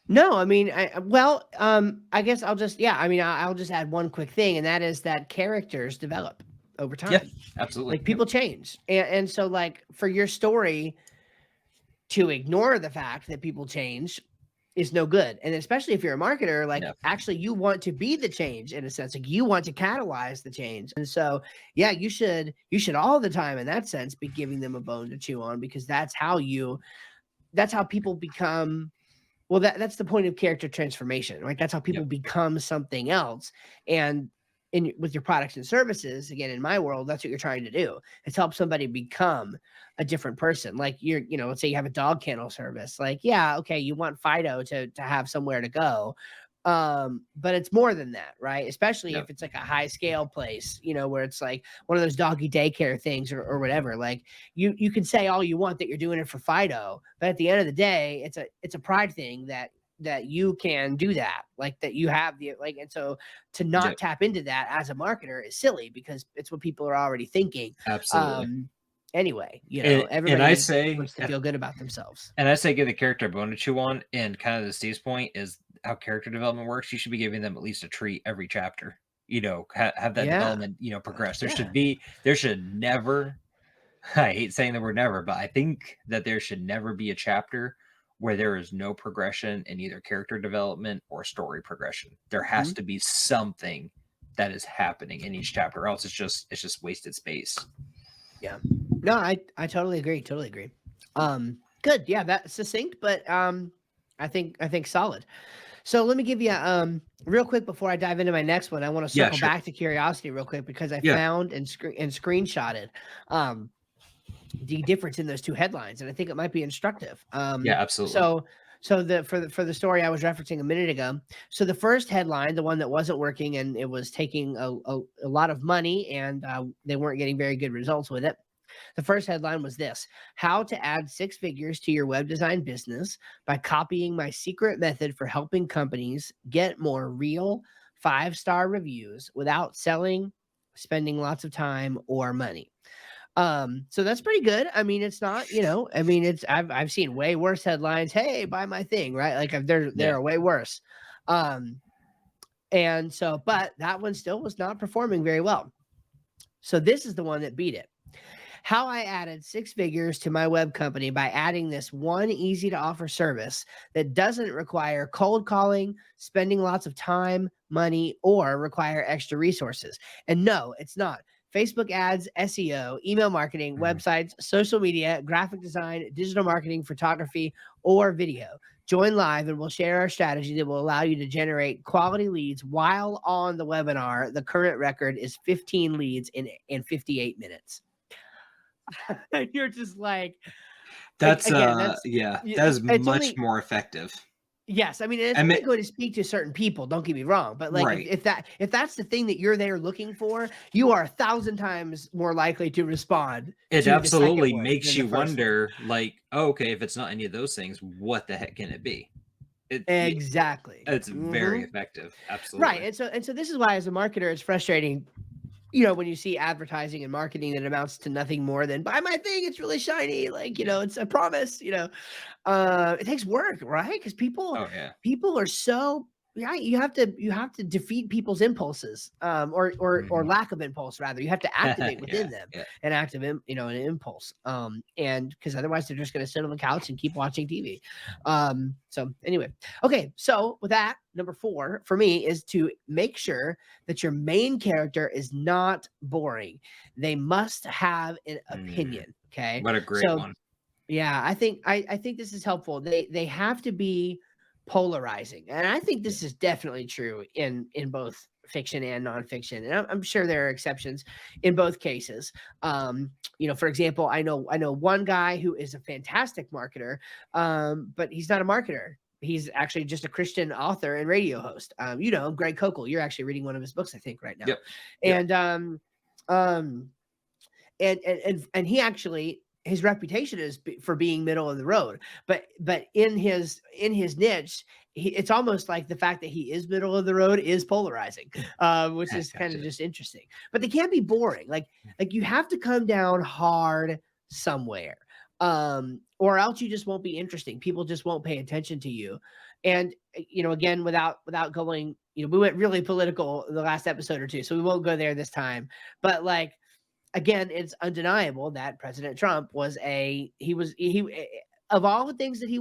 No, I mean, I guess I'll just, yeah, I mean, I'll just add one quick thing, and that is that characters develop over time. Yeah, absolutely. Like people change. And so like for your story to ignore the fact that people change is no good. And especially if you're a marketer, like actually you want to be the change in a sense, like you want to catalyze the change. And so, yeah, you should all the time in that sense be giving them a bone to chew on, because that's how people become. Well, that's the point of character transformation, right? That's how people become something else. And with your products and services, again, in my world, that's what you're trying to do. It's help somebody become a different person. Like let's say you have a dog kennel service. Like, yeah, okay, you want Fido to have somewhere to go. But it's more than that, right? Especially if it's like a high scale place, where it's like one of those doggy daycare things or whatever. Like you can say all you want that you're doing it for Fido, but at the end of the day, it's a pride thing that you can do that, like that you have the like. And so to not tap into that as a marketer is silly, because it's what people are already thinking. Absolutely. Anyway, everybody wants to feel good about themselves. And I say give the character a bone to chew on, and kind of the Steve's point is how character development works. You should be giving them at least a treat every chapter. Have that development, progress. There should never, I hate saying the word never, but I think that there should never be a chapter where there is no progression in either character development or story progression. There has to be something that is happening in each chapter, or else it's just wasted space. Yeah. No, I totally agree. Good. Yeah, that's succinct, but I think solid. So let me give you real quick before I dive into my next one. I want to circle back to curiosity real quick, because I found and screenshotted the difference in those two headlines, and I think it might be instructive. Absolutely. So for the story I was referencing a minute ago, so the first headline, the one that wasn't working and it was taking a lot of money, and they weren't getting very good results with it. The first headline was this: how to add 6 figures to your web design business by copying my secret method for helping companies get more real 5-star reviews without selling spending lots of time, or money. So that's pretty good. I mean, it's not, I mean, I've seen way worse headlines. Hey, buy my thing, right? Like there Yeah. are way worse. And so, but that one still was not performing very well. So this is the one that beat it. How I added 6 figures to my web company by adding this one easy to offer service that doesn't require cold calling, spending lots of time, money, or require extra resources. And no, it's not. Facebook ads, SEO, email marketing, websites, social media, graphic design, digital marketing, photography, or video. Join live and we'll share our strategy that will allow you to generate quality leads while on the webinar. The current record is 15 leads in 58 minutes. And you're just like, That's again, that's yeah, yeah, that is it's much only more effective. yes. I mean, it's I mean, only going to speak to certain people. Don't get me wrong, but like right. if that's the thing that you're there looking for, you are 1,000 times more likely to respond It to the second absolutely one makes than the you first one. wonder, like, oh, okay, if it's not any of those things, what the heck can it be? Exactly. It's very Hmm. effective. Right. Absolutely. And so this is why, as a marketer, it's frustrating. When you see advertising and marketing that amounts to nothing more than buy my thing, it's really shiny, like, Yeah. it's a promise, it takes work, right? Because people Oh yeah. people are so right. You have to defeat people's impulses, or Mhm. lack of impulse rather. You have to activate Yeah. within them Yeah. an active, an impulse. And because otherwise they're just going to sit on the couch and keep watching TV. So anyway, okay. So with that, number 4 for me is to make sure that your main character is not boring. They must have an Mm, opinion. Okay. what a great So one. yeah, I think this is helpful. They have to be polarizing, and I think Yeah. this is definitely true in both fiction and nonfiction. And I'm sure there are exceptions in both cases. For example, I know one guy who is a fantastic marketer, but he's not a marketer. He's actually just a Christian author and radio host. Greg Kokel. You're actually reading one of his books, I think, right now, Yep. Yep. and um, and he actually his reputation is for being middle of the road, but in his niche, it's almost like the fact that he is middle of the road is polarizing, which is kind of Gotcha. just interesting. But they can't be boring. Like you have to come down hard somewhere, or else you just won't be interesting. People just won't pay attention to you. And again, without going, we went really political the last episode or two, so we won't go there this time. But like, again, it's undeniable that President Trump of all the things that he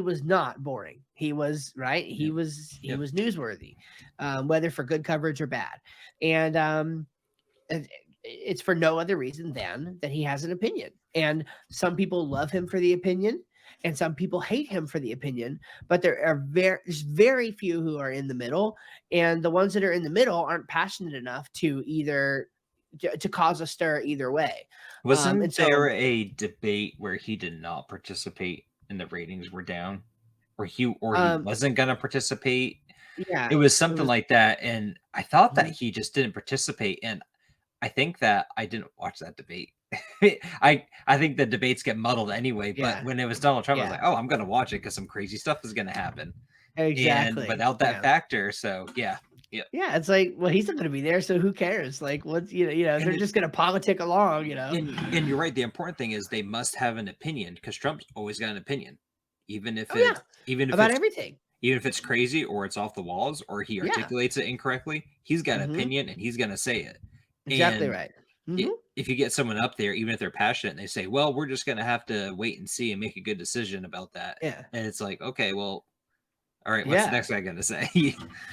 was not boring. He was right. He Yep. was Yep. newsworthy, whether for good coverage or bad. And it's for no other reason than that he has an opinion. And some people love him for the opinion, and some people hate him for the opinion. But there's very few who are in the middle, and the ones that are in the middle aren't passionate enough to cause a stir either way. And Wasn't so, there a debate where he did not participate and the ratings were down? Or he um, wasn't gonna participate? It yeah, was it something was. like that, and I thought that Mhm. he just didn't participate, and I think that I didn't watch that debate. I think the debates get muddled anyway, but Yeah, when it was Donald Trump, I was yeah, like, "Oh, I'm gonna watch it because some crazy stuff is gonna happen." And exactly. without that Yeah. factor, so yeah. Yeah. Yeah, it's like, well, he's not going to be there, so who cares? Like, what's And they're it just going to politic along. and you're right, the important thing is they must have an opinion because Trump's always got an opinion. Even if Oh yeah, it's even if about it's everything. even if it's crazy or it's off the walls or he Yeah. articulates it incorrectly, he's got an Hmm. opinion and he's gonna say it. Exactly And right. Hmm. if you get someone up there, even if they're passionate, and they say, "Well, we're just gonna have to wait and see and make a good decision about that," Yeah. and it's like, okay, well, all right, what's the Yeah. next guy gonna say?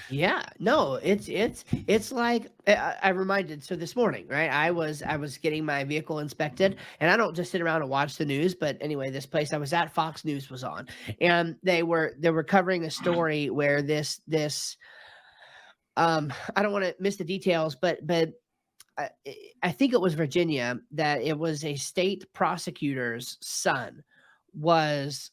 Yeah, no, it's like I reminded. So this morning, right? I was getting my vehicle inspected, and I don't just sit around and watch the news. But anyway, this place I was at, Fox News was on, and they were covering a story where this I don't want to miss the details, but I, I think it was Virginia, that it was a state prosecutor's son was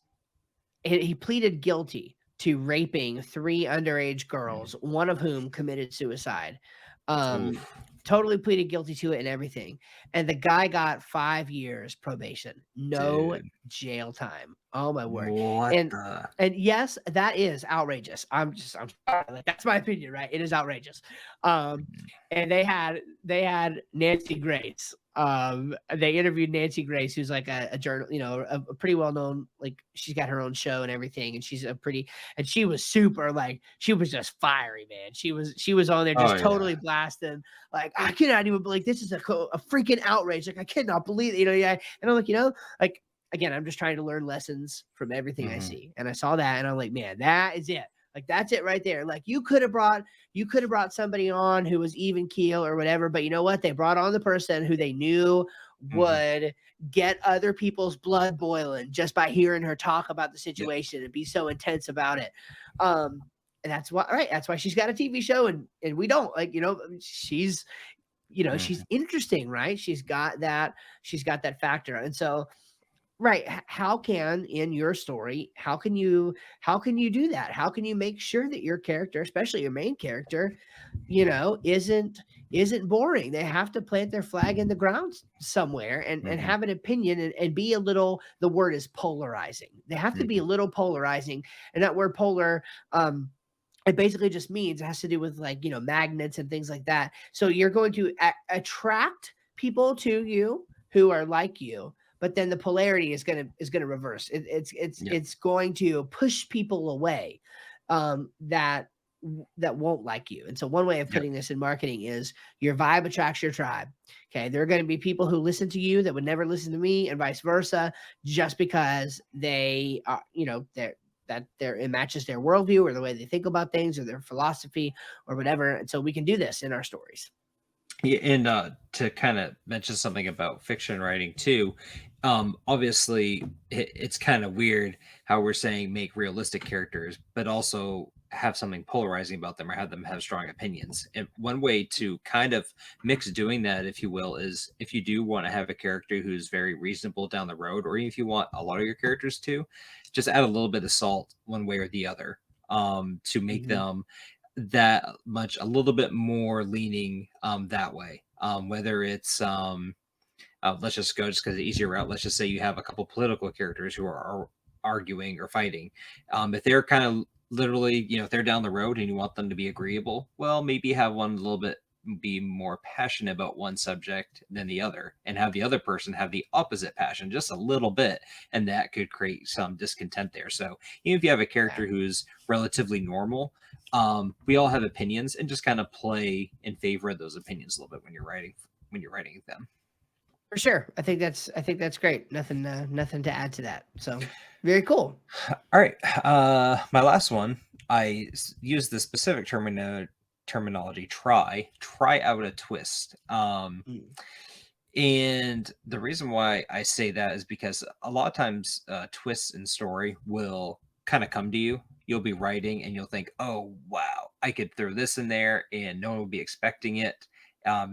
he pleaded guilty to raping 3 underage girls, one of whom committed suicide. Um, Oof, Totally pleaded guilty to it and everything. And the guy got 5 years probation. No dude. jail time. Oh my word. What And the? and yes, that is outrageous. I'm sorry. Like, that's my opinion, right? It is outrageous. Um, and they had Nancy Grace. They interviewed Nancy Grace, who's like a journal, a pretty well known, like she's got her own show and everything, and and she was super, like she was just fiery, man. She was on there Oh just yeah. totally blasting, like I cannot even believe this is a freaking outrage. Like I cannot believe it, yeah. And I'm like, like again, I'm just trying to learn lessons from everything I see. And I saw that and I'm like, man, that is it. Like that's it right there. Like you could have brought somebody on who was even keel or whatever, but you know what? They brought on the person who they knew would get other people's blood boiling just by hearing her talk about the situation and be so intense about it. And that's why, right? That's why she's got a TV show and we don't, like, she's she's interesting, right? She's got that factor. And so, right, how can in your story, how can you do that? How can you make sure that your character, especially your main character, isn't boring? They have to plant their flag in the ground somewhere and have an opinion and be a little, the word is polarizing. They have to be a little polarizing. And that word polar, it basically just means, it has to do with, like, magnets and things like that. So you're going to attract people to you who are like you, but then the polarity is gonna reverse. It's going to push people away that won't like you. And so one way of putting this in marketing is your vibe attracts your tribe. Okay, there are going to be people who listen to you that would never listen to me, and vice versa, just because they are, it matches their worldview or the way they think about things or their philosophy or whatever. And so we can do this in our stories. Yeah, and to kind of mention something about fiction writing too, obviously it's kind of weird how we're saying make realistic characters, but also have something polarizing about them or have them have strong opinions. And one way to kind of mix doing that, if you will, is if you do want to have a character who's very reasonable down the road, or if you want a lot of your characters to, just add a little bit of salt one way or the other, to make them that much a little bit more leaning that way, whether it's let's just go just because the easier route, let's just say you have a couple political characters who are arguing or fighting. If they're kind of literally, if they're down the road and you want them to be agreeable, well, maybe have one a little bit be more passionate about one subject than the other, and have the other person have the opposite passion just a little bit, and that could create some discontent there. So even if you have a character who's relatively normal, we all have opinions, and just kind of play in favor of those opinions a little bit when you're writing them. For sure. I think that's great. Nothing to add to that. So very cool. All right. My last one, I use the specific terminology, try out a twist. And the reason why I say that is because a lot of times twists in story will kind of come to you. You'll be writing and you'll think, oh, wow, I could throw this in there and no one will be expecting it.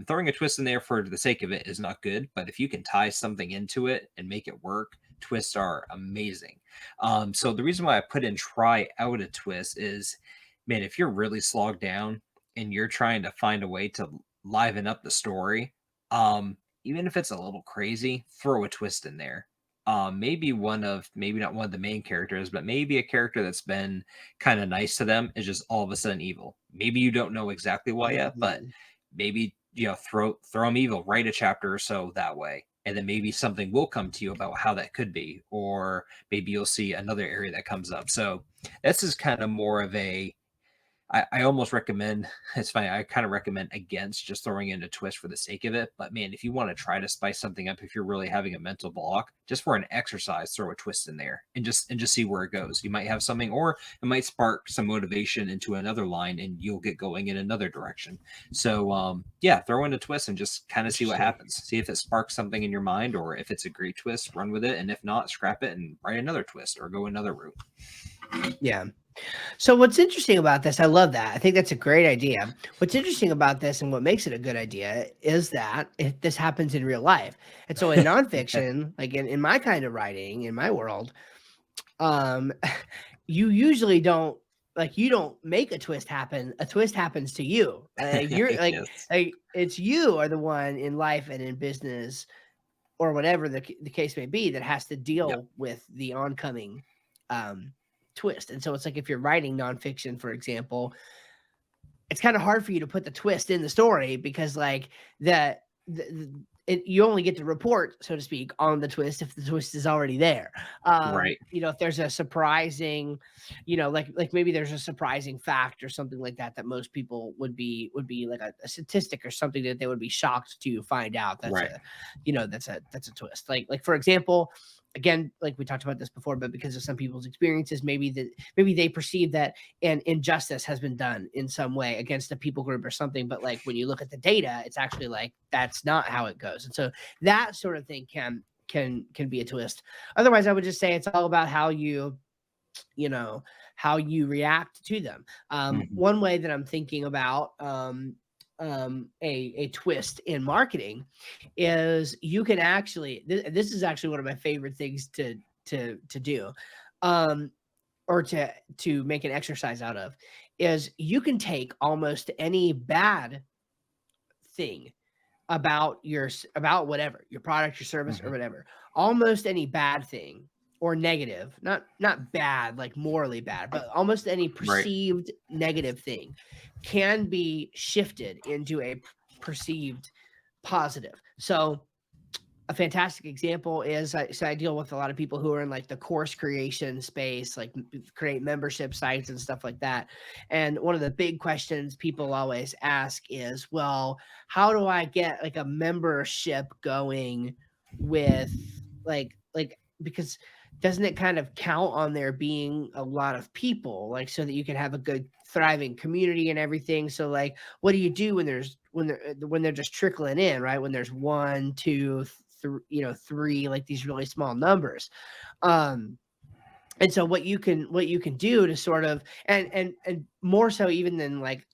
Throwing a twist in there for the sake of it is not good, but if you can tie something into it and make it work, twists are amazing. So the reason why I put in try out a twist is, man, if you're really slogged down and you're trying to find a way to liven up the story, even if it's a little crazy, throw a twist in there. Maybe not one of the main characters, but maybe a character that's been kind of nice to them is just all of a sudden evil. Maybe you don't know exactly why yet, but maybe throw them evil, write a chapter or so that way, and then maybe something will come to you about how that could be, or maybe you'll see another area that comes up. So this is kind of more of a, I almost recommend, it's funny, I kind of recommend against just throwing in a twist for the sake of it. But man, if you want to try to spice something up, if you're really having a mental block, just for an exercise, throw a twist in there and just see where it goes. You might have something, or it might spark some motivation into another line and you'll get going in another direction. So yeah, throw in a twist and just kind of see what happens. See if it sparks something in your mind, or if it's a great twist, run with it. And if not, scrap it and write another twist or go another route. Yeah. So what's interesting about this, I love that. I think that's a great idea. What's interesting about this and what makes it a good idea is that this happens in real life. And so in nonfiction, like in my kind of writing, in my world, you usually don't, like, you don't make a twist happen. A twist happens to you. You're like, Yes. like it's you are the one in life and in business or whatever the case may be, that has to deal Yep. with the oncoming twist. And so it's like, if you're writing nonfiction, for example, it's kind of hard for you to put the twist in the story, because like you only get to report, so to speak, on the twist if the twist is already there. Right. You know, if there's a surprising, you know, like maybe there's a surprising fact or something like that most people would be like a statistic or something that they would be shocked to find out. That's Right. a, you know, that's a twist. Like for example, again, like we talked about this before, but because of some people's experiences, maybe they perceive that an injustice has been done in some way against a people group or something, but like when you look at the data, it's actually like that's not how it goes. And so that sort of thing can be a twist. Otherwise, I would just say it's all about how you know, how you react to them. One way that I'm thinking about a twist in marketing is you can actually, this is actually one of my favorite things to do, or to make an exercise out of, is you can take almost any bad thing about about whatever, your product, your service, or whatever, almost any bad thing, or negative, not bad like morally bad, but almost any Right. perceived negative thing can be shifted into a perceived positive. So a fantastic example is, so I deal with a lot of people who are in like the course creation space, like create membership sites and stuff like that. And one of the big questions people always ask is, well, how do I get like a membership going with like, because doesn't it kind of count on there being a lot of people, like, so that you can have a good thriving community and everything? So like, what do you do when they're just trickling in, right? When there's 1, 2, 3, you know, 3, like these really small numbers. And so what you can do to sort of, and more so even than like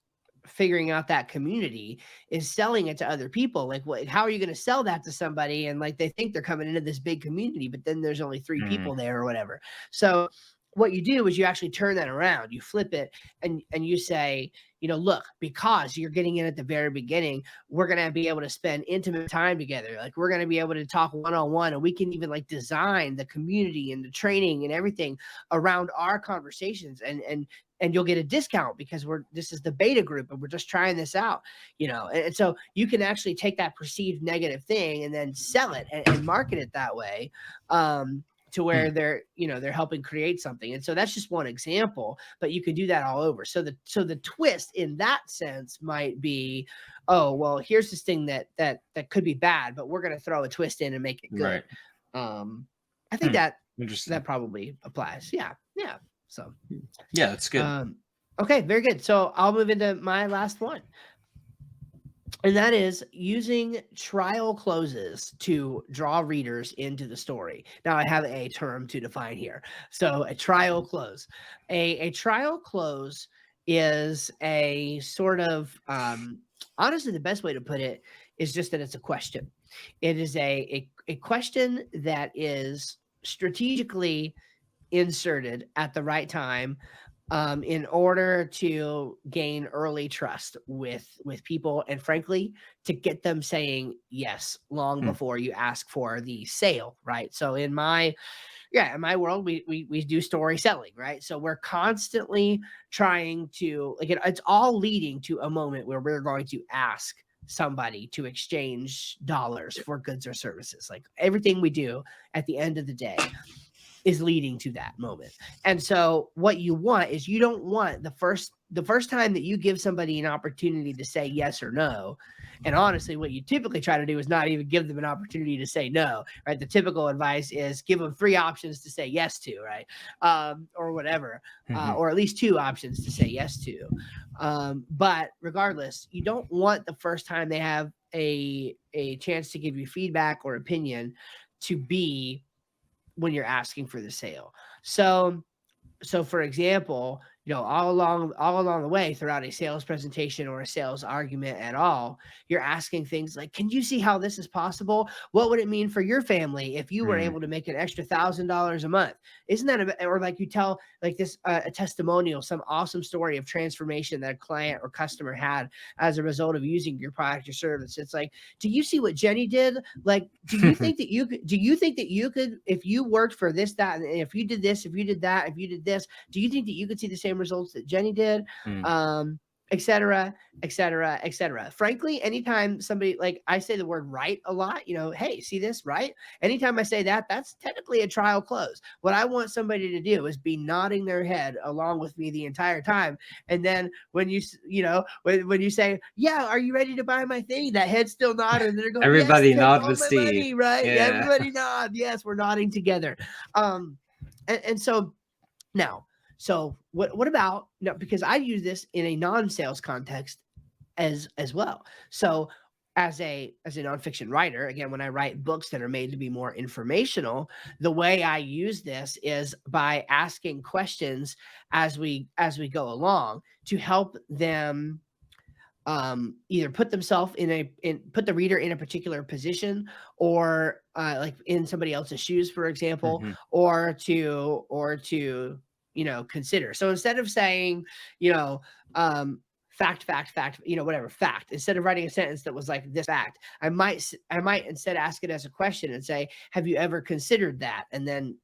figuring out that community, is selling it to other people. Like, how are you going to sell that to somebody, and like they think they're coming into this big community, but then there's only 3 people there or whatever. So what you do is you actually turn that around, you flip it, and you say, you know, look, because you're getting in at the very beginning, we're going to be able to spend intimate time together. Like, we're going to be able to talk one-on-one, and we can even like design the community and the training and everything around our conversations, and you'll get a discount because this is the beta group and we're just trying this out, you know. And so you can actually take that perceived negative thing and then sell it and market it that way, to where they're helping create something. And so that's just one example, but you can do that all over. So the twist in that sense might be, oh, well, here's this thing that could be bad, but we're going to throw a twist in and make it good. Right. I think that probably applies. Yeah. So yeah, that's good. Okay, very good. So I'll move into my last one. And that is using trial closes to draw readers into the story. Now, I have a term to define here. So a trial close. A trial close is a sort of, honestly, the best way to put it is just that it's a question. It is a question that is strategically inserted at the right time, in order to gain early trust with people, and frankly, to get them saying yes long before you ask for the sale, right? So in my world, we do story selling, right? So we're constantly trying to, like, it's all leading to a moment where we're going to ask somebody to exchange dollars for goods or services. Like, everything we do at the end of the day is leading to that moment. And so what you want is, you don't want the first time that you give somebody an opportunity to say yes or no. And honestly, what you typically try to do is not even give them an opportunity to say no, right? The typical advice is give them 3 options to say yes to, right? Or whatever, or at least 2 options to say yes to. But regardless, you don't want the first time they have a chance to give you feedback or opinion to be when you're asking for the sale. So for example, all along the way throughout a sales presentation or a sales argument at all, you're asking things like, can you see how this is possible? What would it mean for your family if you were Mm, able to make an extra $1,000 a month? Isn't that or like you tell like this a testimonial, some awesome story of transformation that a client or customer had as a result of using your product or service. It's like, do you see what Jenny did? Like, do you think that you could, if you worked for this, that, and if you did this, if you did that, if you did this, do you think that you could see the same results that Jenny did? mm. Et cetera, et cetera, et cetera. Frankly, anytime somebody, like I say the word right a lot, hey, see this, right? Anytime I say that, that's technically a trial close. What I want somebody to do is be nodding their head along with me the entire time. And then when when you say, yeah, are you ready to buy my thing? That head's still nodding. And they're going, yes, Everybody take nod all with my Steve. money, right? Yeah, Yeah. everybody nod. Yes, we're nodding together. And so now, so what about no, because I use this in a non-sales context as well. So as a nonfiction writer, again, when I write books that are made to be more informational, the way I use this is by asking questions as we go along to help them either put themselves put the reader in a particular position, or like in somebody else's shoes, for example, Mhm. or to consider. So instead of saying, you know fact, whatever fact, instead of writing a sentence that was like this fact, I might instead ask it as a question and say, have you ever considered that? And then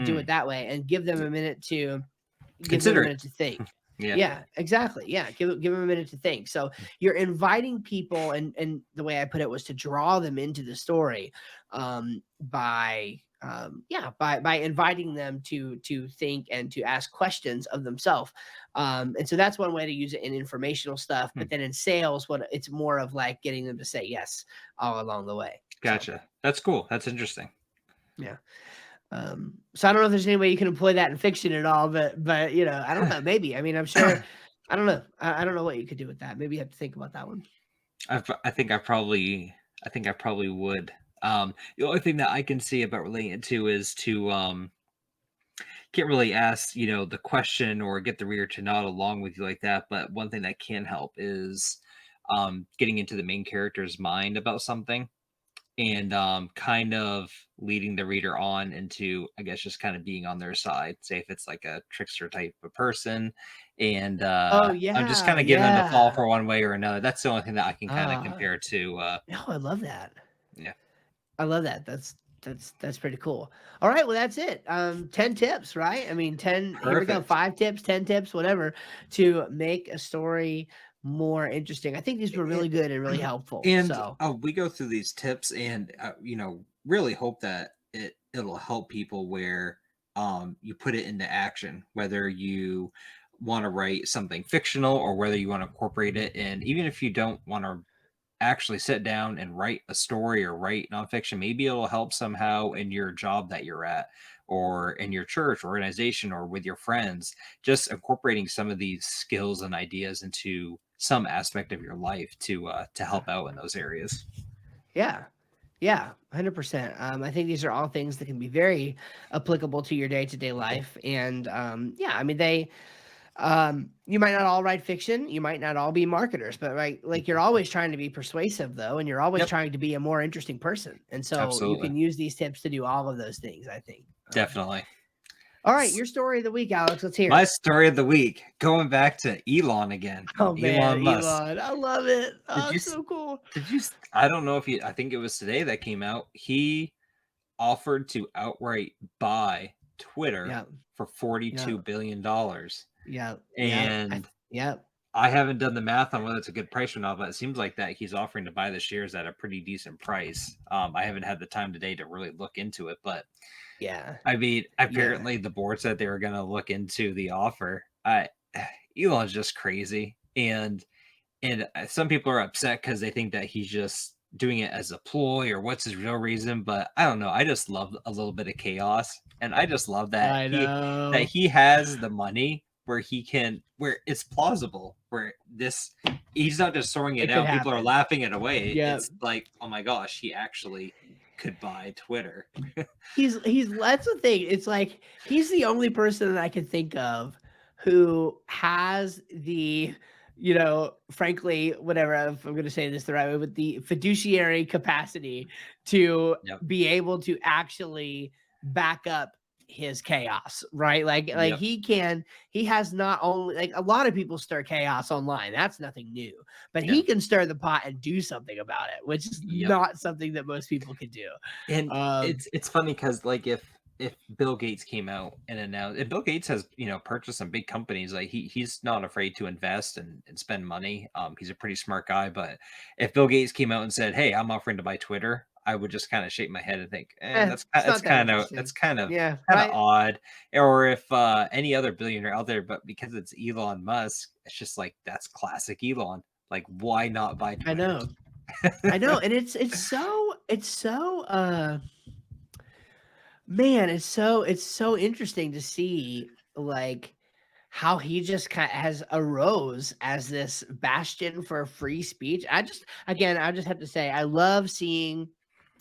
do Mm. it that way and give them a minute to Consider it. think. Yeah. Yeah, exactly. Yeah, give them a minute to think. So you're inviting people, and the way I put it was to draw them into the story, by inviting them to think and to ask questions of themselves. And so that's one way to use it in informational stuff. Hmm. But then in sales, what it's more of like getting them to say yes all along the way. So Gotcha. That's cool. That's interesting. yeah. So I don't know if there's any way you can employ that in fiction at all, but I don't know. Maybe. I mean, I'm sure. I don't know. I don't know what you could do with that. Maybe you have to think about that one. I think I probably would. The only thing that I can see about relating it to is to can't really ask, the question or get the reader to nod along with you like that. But one thing that can help is getting into the main character's mind about something, and kind of leading the reader on into, I guess, just kind of being on their side. Say if it's like a trickster type of person, and Oh I'm just yeah, kind of getting them to fall yeah. for one way or another. That's the only thing that I can kind of Ah, compare to. no, I love that. Yeah, I love that. That's pretty cool. All right, well that's it. 10 tips, right? I mean, 10, here we go. perfect. 5 tips, 10 tips, whatever, to make a story more interesting. I think these were really good and really helpful. And So, we go through these tips, and really hope that it'll help people where you put it into action, whether you want to write something fictional or whether you want to incorporate it. And even if you don't want to actually sit down and write a story or write nonfiction, maybe it'll help somehow in your job that you're at, or in your church organization, or with your friends. Just incorporating some of these skills and ideas into some aspect of your life to help out in those areas. yeah. Yeah, 100%. I think these are all things that can be very applicable to your day-to-day life. And yeah, I mean, you might not all write fiction, you might not all be marketers, but right, like you're always trying to be persuasive though, and you're always Yep, trying to be a more interesting person. And so you absolutely, can use these tips to do all of those things, I think. definitely. All right, your story of the week, Alex. Let's hear My it. story of the week, going back to Elon again, Oh man, Elon Musk. Elon, I love it. Did Oh, you? it's so cool. I don't know if you. I think it was today that came out. He offered to outright buy Twitter Yeah, for yeah, $42 billion. yeah, yeah. And Yeah, I haven't done the math on whether it's a good price or not, but it seems like that he's offering to buy the shares at a pretty decent price. I haven't had the time today to really look into it, but yeah, I mean, yeah. apparently the board said they were going to look into the offer. Elon's just crazy, and some people are upset because they think that he's just doing it as a ploy, or what's his real reason. But I don't know. I just love a little bit of chaos, and I just love that I that know. he has the money where he can, where it's plausible, where this he's not just throwing it It could out. People are happen. laughing it away. Yeah. It's like, oh my gosh, he actually could buy Twitter. He's that's the thing. It's like he's the only person that I can think of who has the, frankly, whatever, if I'm going to say this the right way, with the fiduciary capacity to Yep. be able to actually back up his chaos, right? Like Yep. he has not only, like, a lot of people stir chaos online. That's nothing new, but Yeah. he can stir the pot and do something about it, which is Yep. not something that most people can do. And Um, it's funny because like if Bill Gates came out and announced, and Bill Gates has purchased some big companies, like he's not afraid to invest and spend money. He's a pretty smart guy, but if Bill Gates came out and said, "Hey, I'm offering to buy Twitter," I would just kind of shake my head and think, it's not that that's interesting. kind of Yeah, right. odd. Or if any other billionaire out there, but because it's Elon Musk, it's just like that's classic Elon. Like, why not buy I Twitter? know. I know, and it's so man, it's so interesting to see, like, how he just has arose as this bastion for free speech. I just have to say, I love seeing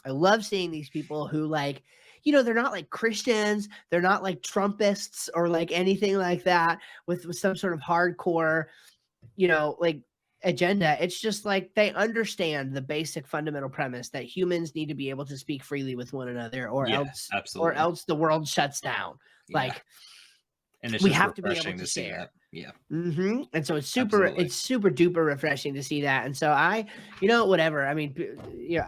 these people who, like, they're not like Christians, they're not like Trumpists or like anything like that with some sort of hardcore, like, agenda. It's just like they understand the basic fundamental premise that humans need to be able to speak freely with one another, or Yeah, else absolutely. the world shuts down. Yeah. Like, And it's we just have to be able refreshing to to see share. that. Yeah, And so absolutely. it's super duper refreshing to see that. And so whatever. I mean,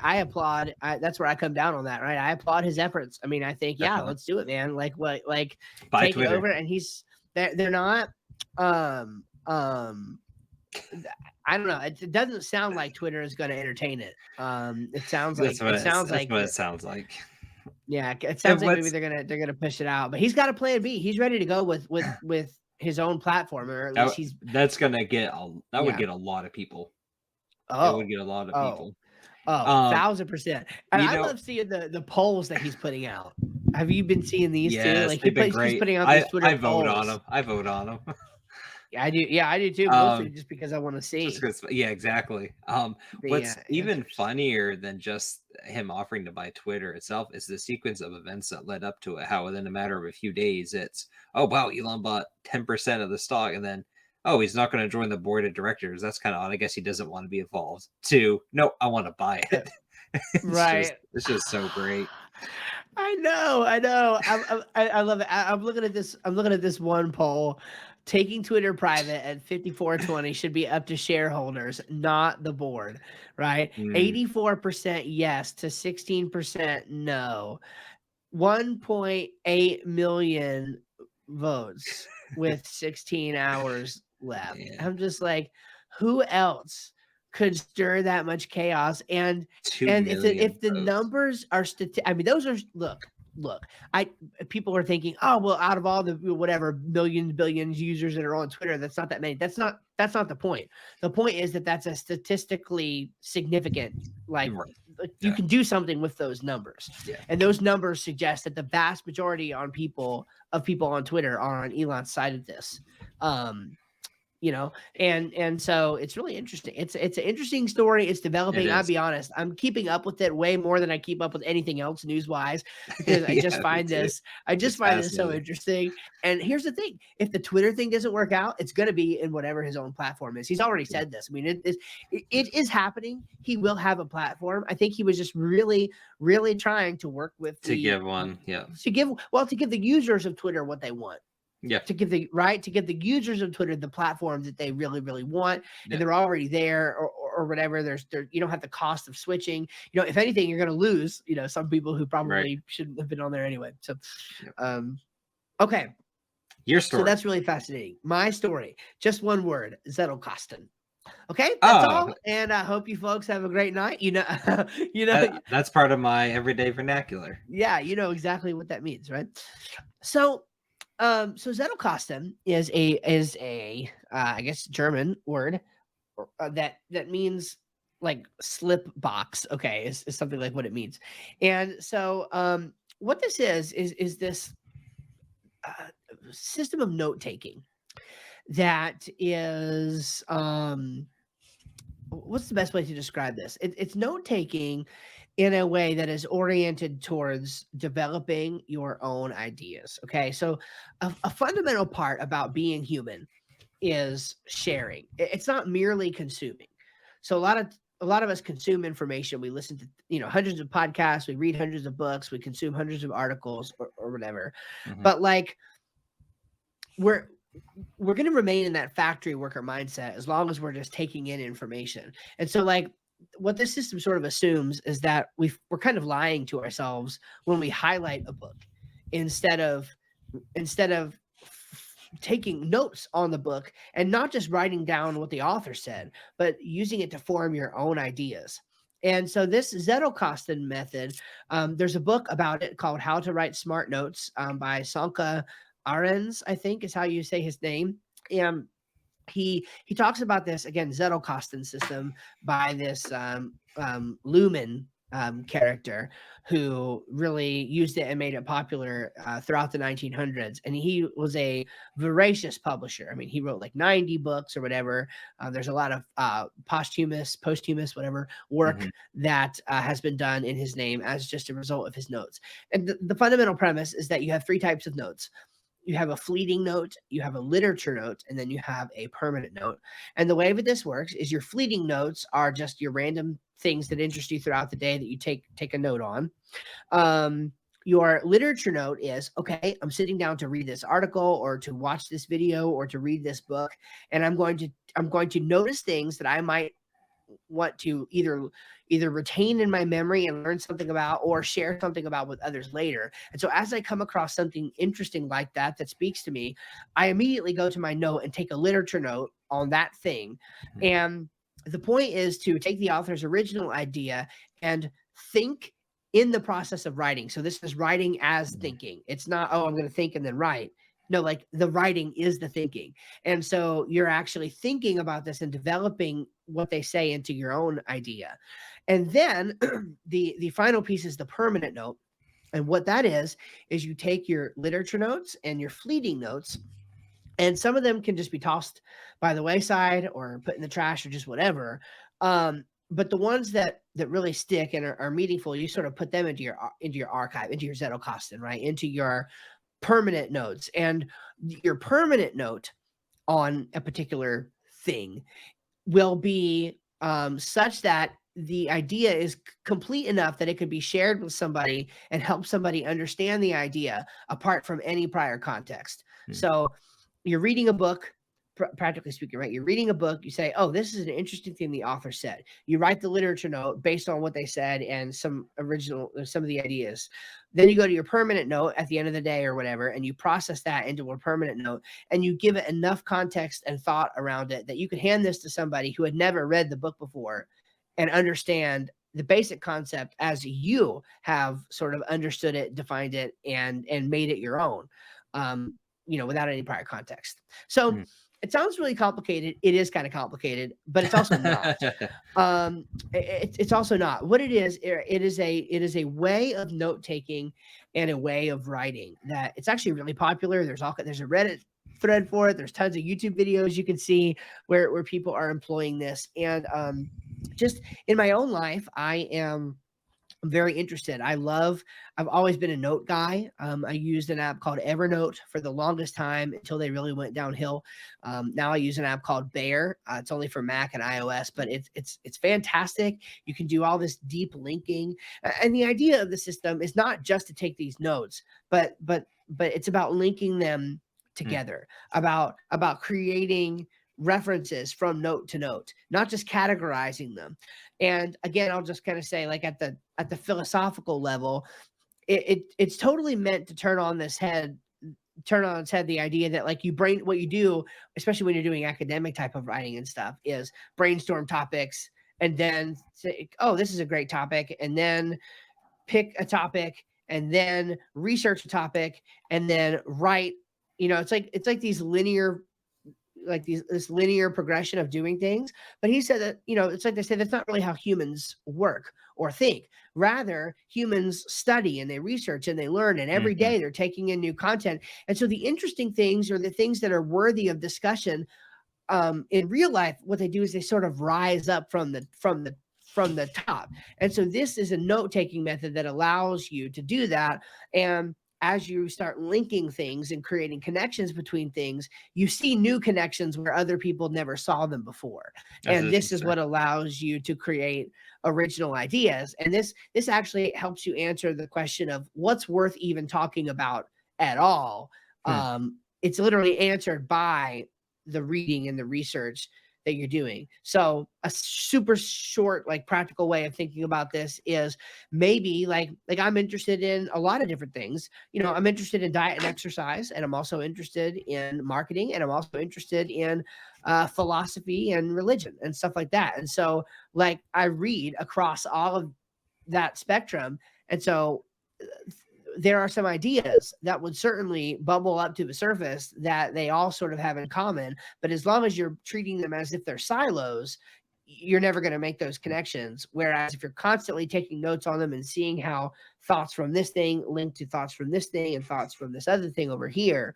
I applaud. That's where I come down on that, right? I applaud his efforts. I mean, I think, yeah, Definitely. let's do it, man. Like, Buy take it Twitter. over. And they're not, um, um, I don't know. It doesn't sound like Twitter is going to entertain it. It sounds like That's what it sounds like. yeah, it And sounds like maybe they're gonna push it out. But he's got a plan B. He's ready to go with his own platform, or at least he's that's gonna get that would yeah. get a lot of people. It would Oh, get a lot of oh, people. oh, Um, 1,000%. And you I know, love seeing the polls that he's putting out. Have you been seeing these too? yes, Like they've been he's great. putting out these Twitter I vote on polls. them. I vote on them. Yeah, I do. Yeah, I do too. Mostly Um, just because I want to just see because, yeah, exactly. the What's even answers. funnier than just him offering to buy Twitter itself is the sequence of events that led up to it. How within a matter of a few days, it's, oh wow, Elon bought 10% of the stock, and then, oh, he's not going to join the board of directors. That's kind of odd. I guess he doesn't want to be involved. To, no, I want to buy it. Right. It's just so great. I know, I know. I love it. I'm looking at this. I'm looking at this one poll. Taking Twitter private at 5420 should be up to shareholders, not the board. Right? Mm, 84% yes to 16% no. 1.8 million votes with 16 hours left. yeah, I'm just like, who else could stir that much chaos? And two and if million the votes. numbers are I mean, those are look. I People are thinking, oh well, out of all the whatever millions, billions users that are on Twitter, that's not that many. That's not the point. The point is that that's a statistically significant, like, Right. you Yeah. can do something with those numbers, Yeah. and those numbers suggest that the vast majority of people on Twitter are on Elon's side of this. um and so it's really interesting. It's an interesting story. It's It developing. I'll is. be honest, I'm keeping up with it way more than I keep up with anything else news wise, because Yeah, me too. I just It's find this so fascinating. interesting. And here's the thing: if the Twitter thing doesn't work out, it's going to be in whatever his own platform is. He's already Yeah. said this. I mean, it is happening. He will have a platform. I think he was just really, really trying to work with To give one. Yeah. to give the users of Twitter what they want, Yeah. to give the users of Twitter the platform that they really, really want, and Yeah. they're already there, or whatever. You don't have the cost of switching. If anything, you're going to lose, some people who Right. probably shouldn't have been on there anyway. So, Yep. okay. Your So story. that's really fascinating. My story, just one word: Zettelkasten. Okay, that's Oh, all. And I hope you folks have a great night. You know, that's part of my everyday vernacular. yeah, you know exactly what that means, right? So, Zettelkasten is a I guess German word, that means like slip box. Okay, is something like what it means. And so, what this is this uh, system of note taking that is, what's the best way to describe this? It's note taking in a way that is oriented towards developing your own ideas. Okay. So a fundamental part about being human is sharing. It's not merely consuming. So a lot of us consume information. We listen to, hundreds of podcasts, we read hundreds of books, we consume hundreds of articles or whatever. Mhm. But like we're going to remain in that factory worker mindset as long as we're just taking in information. And so like what this system sort of assumes is that we're kind of lying to ourselves when we highlight a book instead of taking notes on the book and not just writing down what the author said, but using it to form your own ideas. And so this Zettelkasten method, there's a book about it called How to Write Smart Notes by Sanka Arens, I think is how you say his name. And he talks about this again, Zettelkasten system by this Lumen character who really used it and made it popular throughout the 1900s. And he was a voracious publisher. I mean, he wrote like 90 books or whatever. There's a lot of posthumous, whatever work Mhm. that has been done in his name as just a result of his notes. And the fundamental premise is that you have three types of notes. You have a fleeting note, you have a literature note, and then you have a permanent note. And the way that this works is your fleeting notes are just your random things that interest you throughout the day that you take a note on. Your literature note is, okay, I'm sitting down to read this article or to watch this video or to read this book, and I'm going to notice things that I might want to either retain in my memory and learn something about or share something about with others later. And so as I come across something interesting like that speaks to me, I immediately go to my note and take a literature note on that thing. Mhm. And the point is to take the author's original idea and think in the process of writing. So this is writing as thinking. It's not, oh, I'm going to think and then write. No, like the writing is the thinking. And so you're actually thinking about this and developing what they say into your own idea. And then the final piece is the permanent note. And what that is you take your literature notes and your fleeting notes, and some of them can just be tossed by the wayside or put in the trash or just whatever. But the ones that really stick and are meaningful, you sort of put them into your archive, into your Zettelkasten, right? Into your permanent notes. And your permanent note on a particular thing will be such that the idea is complete enough that it could be shared with somebody and help somebody understand the idea apart from any prior context. Hmm. So you're reading a book, practically speaking, right? You're reading a book, you say, oh, this is an interesting thing the author said. You write the literature note based on what they said and some of the ideas. Then you go to your permanent note at the end of the day or whatever, and you process that into a permanent note, and you give it enough context and thought around it that you could hand this to somebody who had never read the book before and understand the basic concept as you have sort of understood it, defined it, and made it your own, without any prior context. So Hmm. it sounds really complicated. It is kind of complicated, but it's also not. It's also not. What it is a way of note taking and a way of writing that it's actually really popular. There's a Reddit thread for it. There's tons of YouTube videos you can see where people are employing this. And just in my own life, I'm very interested. I've always been a note guy. I used an app called Evernote for the longest time until they really went downhill. Now I use an app called Bear. It's only for Mac and iOS, but it's fantastic. You can do all this deep linking. And the idea of the system is not just to take these notes, but it's about linking them Hmm. together, about creating references from note to note, not just categorizing them. And again, I'll just kind of say, like at the philosophical level, it's totally meant to turn on its head the idea that like what you do, especially when you're doing academic type of writing and stuff, is brainstorm topics and then say, oh, this is a great topic, and then pick a topic and then research a topic and then write. It's like this linear progression of doing things. But he said that, it's like they said, that's not really how humans work or think. Rather, humans study and they research and they learn, and every Mhm. day they're taking in new content. And so the interesting things, or the things that are worthy of discussion, in real life, what they do is they sort of rise up from the from the top. And so this is a note-taking method that allows you to do that. And as you start linking things and creating connections between things, you see new connections where other people never saw them before. And this is what allows you to create original ideas. And this actually helps you answer the question of what's worth even talking about at all. It's literally answered by the reading and the research that you're doing. So a super short, like practical way of thinking about this is maybe like I'm interested in a lot of different things. You know, I'm interested in diet and exercise, and I'm also interested in marketing, and I'm also interested in philosophy and religion and stuff like that. And so like I read across all of that spectrum. And so there are some ideas that would certainly bubble up to the surface that they all sort of have in common. But as long as you're treating them as if they're silos, you're never going to make those connections. Whereas if you're constantly taking notes on them and seeing how thoughts from this thing link to thoughts from this thing and thoughts from this other thing over here,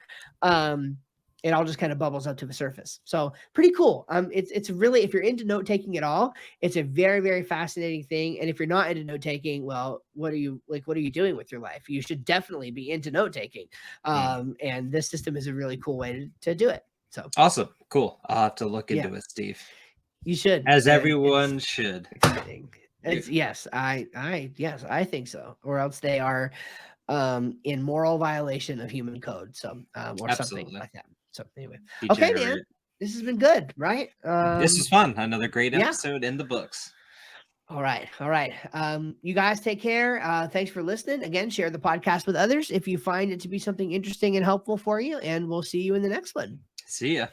it all just kind of bubbles up to the surface. So pretty cool. It's really, if you're into note taking at all, it's a very, very fascinating thing. And if you're not into note taking, well, what are you doing with your life? You should definitely be into note taking. And this system is a really cool way to do it. So awesome. Cool. I'll have to look into it, Steve. You should. As everyone should. Exciting. Yes, I think so. Or else they are in moral violation of human code. So or something like that. So anyway, okay, man, this has been good, right? This was fun. Another great episode in the books. All right. You guys take care. Thanks for listening. Again, share the podcast with others if you find it to be something interesting and helpful for you, and we'll see you in the next one. See ya.